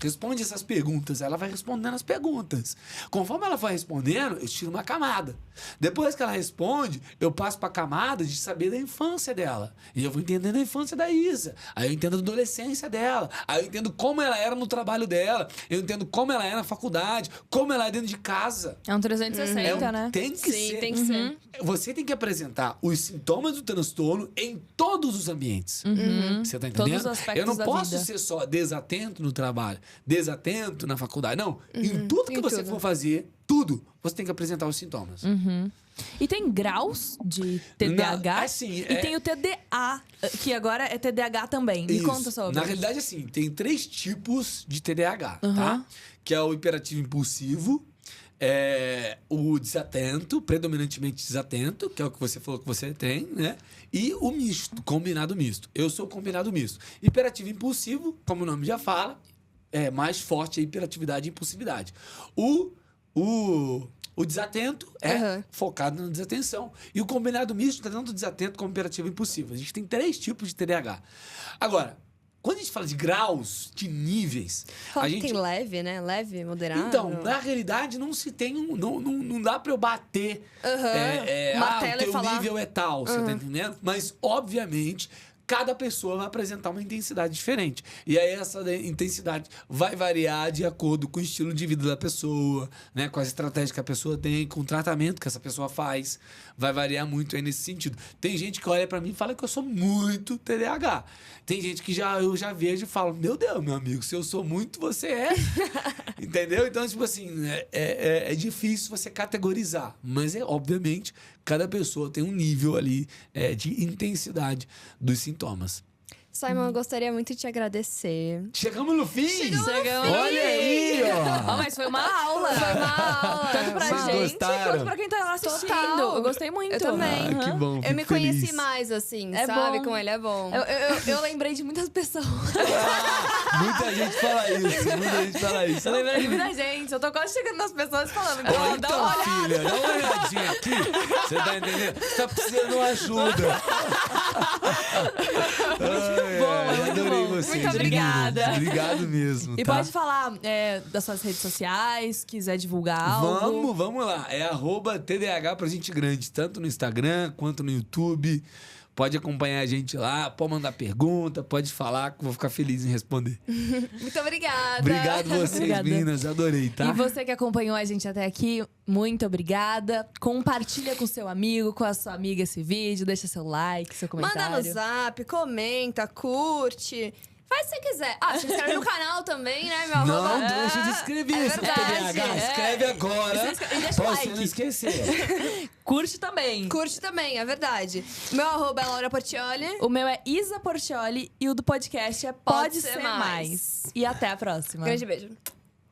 Responde essas perguntas. Ela vai respondendo as perguntas. Conforme ela vai respondendo, eu tiro uma camada. Depois que ela responde, eu passo para a camada de saber da infância dela. E eu vou entendendo a infância da Isa. Aí eu entendo a adolescência dela. Aí eu entendo como ela era no trabalho dela. Eu entendo como ela é na faculdade. Como ela é dentro de casa. É um 360, né? Tem que ser. Tem que ser. Você tem que apresentar os sintomas do transtorno em todos os ambientes. Você tá entendendo? Todos os aspectos eu não da posso vida. ser só desatento no trabalho, desatento na faculdade. Não. Em tudo que você for fazer, tudo, você tem que apresentar os sintomas. E tem graus de TDAH. Assim, e tem o TDA, que agora é TDAH também. Me conta sobre. Na realidade, assim, tem 3 tipos de TDAH, tá? Que é o hiperativo impulsivo, O desatento, predominantemente desatento, que é o que você falou que você tem, né? E o misto, combinado misto. Eu sou combinado misto. Hiperativo e impulsivo, como o nome já fala, é mais forte a hiperatividade e impulsividade. O desatento é focado na desatenção. E o combinado misto está tanto desatento como hiperativo e impulsivo. A gente tem 3 tipos de TDAH. Agora, quando a gente fala de graus, de níveis... Fala que tem leve, né? Leve, moderado. Então, na realidade, não se tem não dá pra eu bater. Bater o teu falar... nível é tal, você tá entendendo? Mas, obviamente, cada pessoa vai apresentar uma intensidade diferente. E aí, essa intensidade vai variar de acordo com o estilo de vida da pessoa, né? Com as estratégias que a pessoa tem, com o tratamento que essa pessoa faz. Vai variar muito aí nesse sentido. Tem gente que olha pra mim e fala que eu sou muito TDAH. Tem gente que eu já vejo e falo, meu Deus, meu amigo, se eu sou muito, você é. Entendeu? Então, tipo assim, é difícil você categorizar. Mas, obviamente, cada pessoa tem um nível ali de intensidade dos sintomas. Simon, eu gostaria muito de te agradecer. Chegamos no fim! Chegamos. Olha aí, ó! Mas foi uma aula. Foi uma aula. Tanto pra Vocês gente gostaram? quanto pra quem tá assistindo. Total. Eu gostei muito. Eu também. Que bom, Eu me fico feliz. conheci mais, assim, É sabe? bom. Com ele é bom. Eu lembrei de muitas pessoas. Muita gente fala isso. Eu lembrei de muita gente. Eu tô quase chegando nas pessoas falando. Ó, Dá então, uma olhada. filha, dá uma olhadinha aqui. Você tá entendendo? Você tá precisando de uma ajuda. Bom, adorei bom. vocês. Muito obrigada. Meninas. Obrigado mesmo. E tá? pode falar das suas redes sociais, quiser divulgar algo. Vamos lá. É @TDAH pra gente grande, tanto no Instagram quanto no YouTube. Pode acompanhar a gente lá, pode mandar pergunta, pode falar, que eu vou ficar feliz em responder. Muito obrigada. Obrigado vocês, Obrigada. meninas. Adorei, tá? E você que acompanhou a gente até aqui, muito obrigada. Compartilha com seu amigo, com a sua amiga esse vídeo, deixa seu like, seu comentário. Manda no zap, comenta, curte. Faz se você quiser. Se inscreve no canal também, né, meu Não arroba? deixa de escrever, seu verdade. TDAH. Escreve agora. E deixa o Pra like. você não esquecer. Curte também. Curte também, é verdade. Meu arroba é Laura Portioli. O meu é Isa Portioli e o do podcast é Pode Ser Mais. E até a próxima. Grande beijo.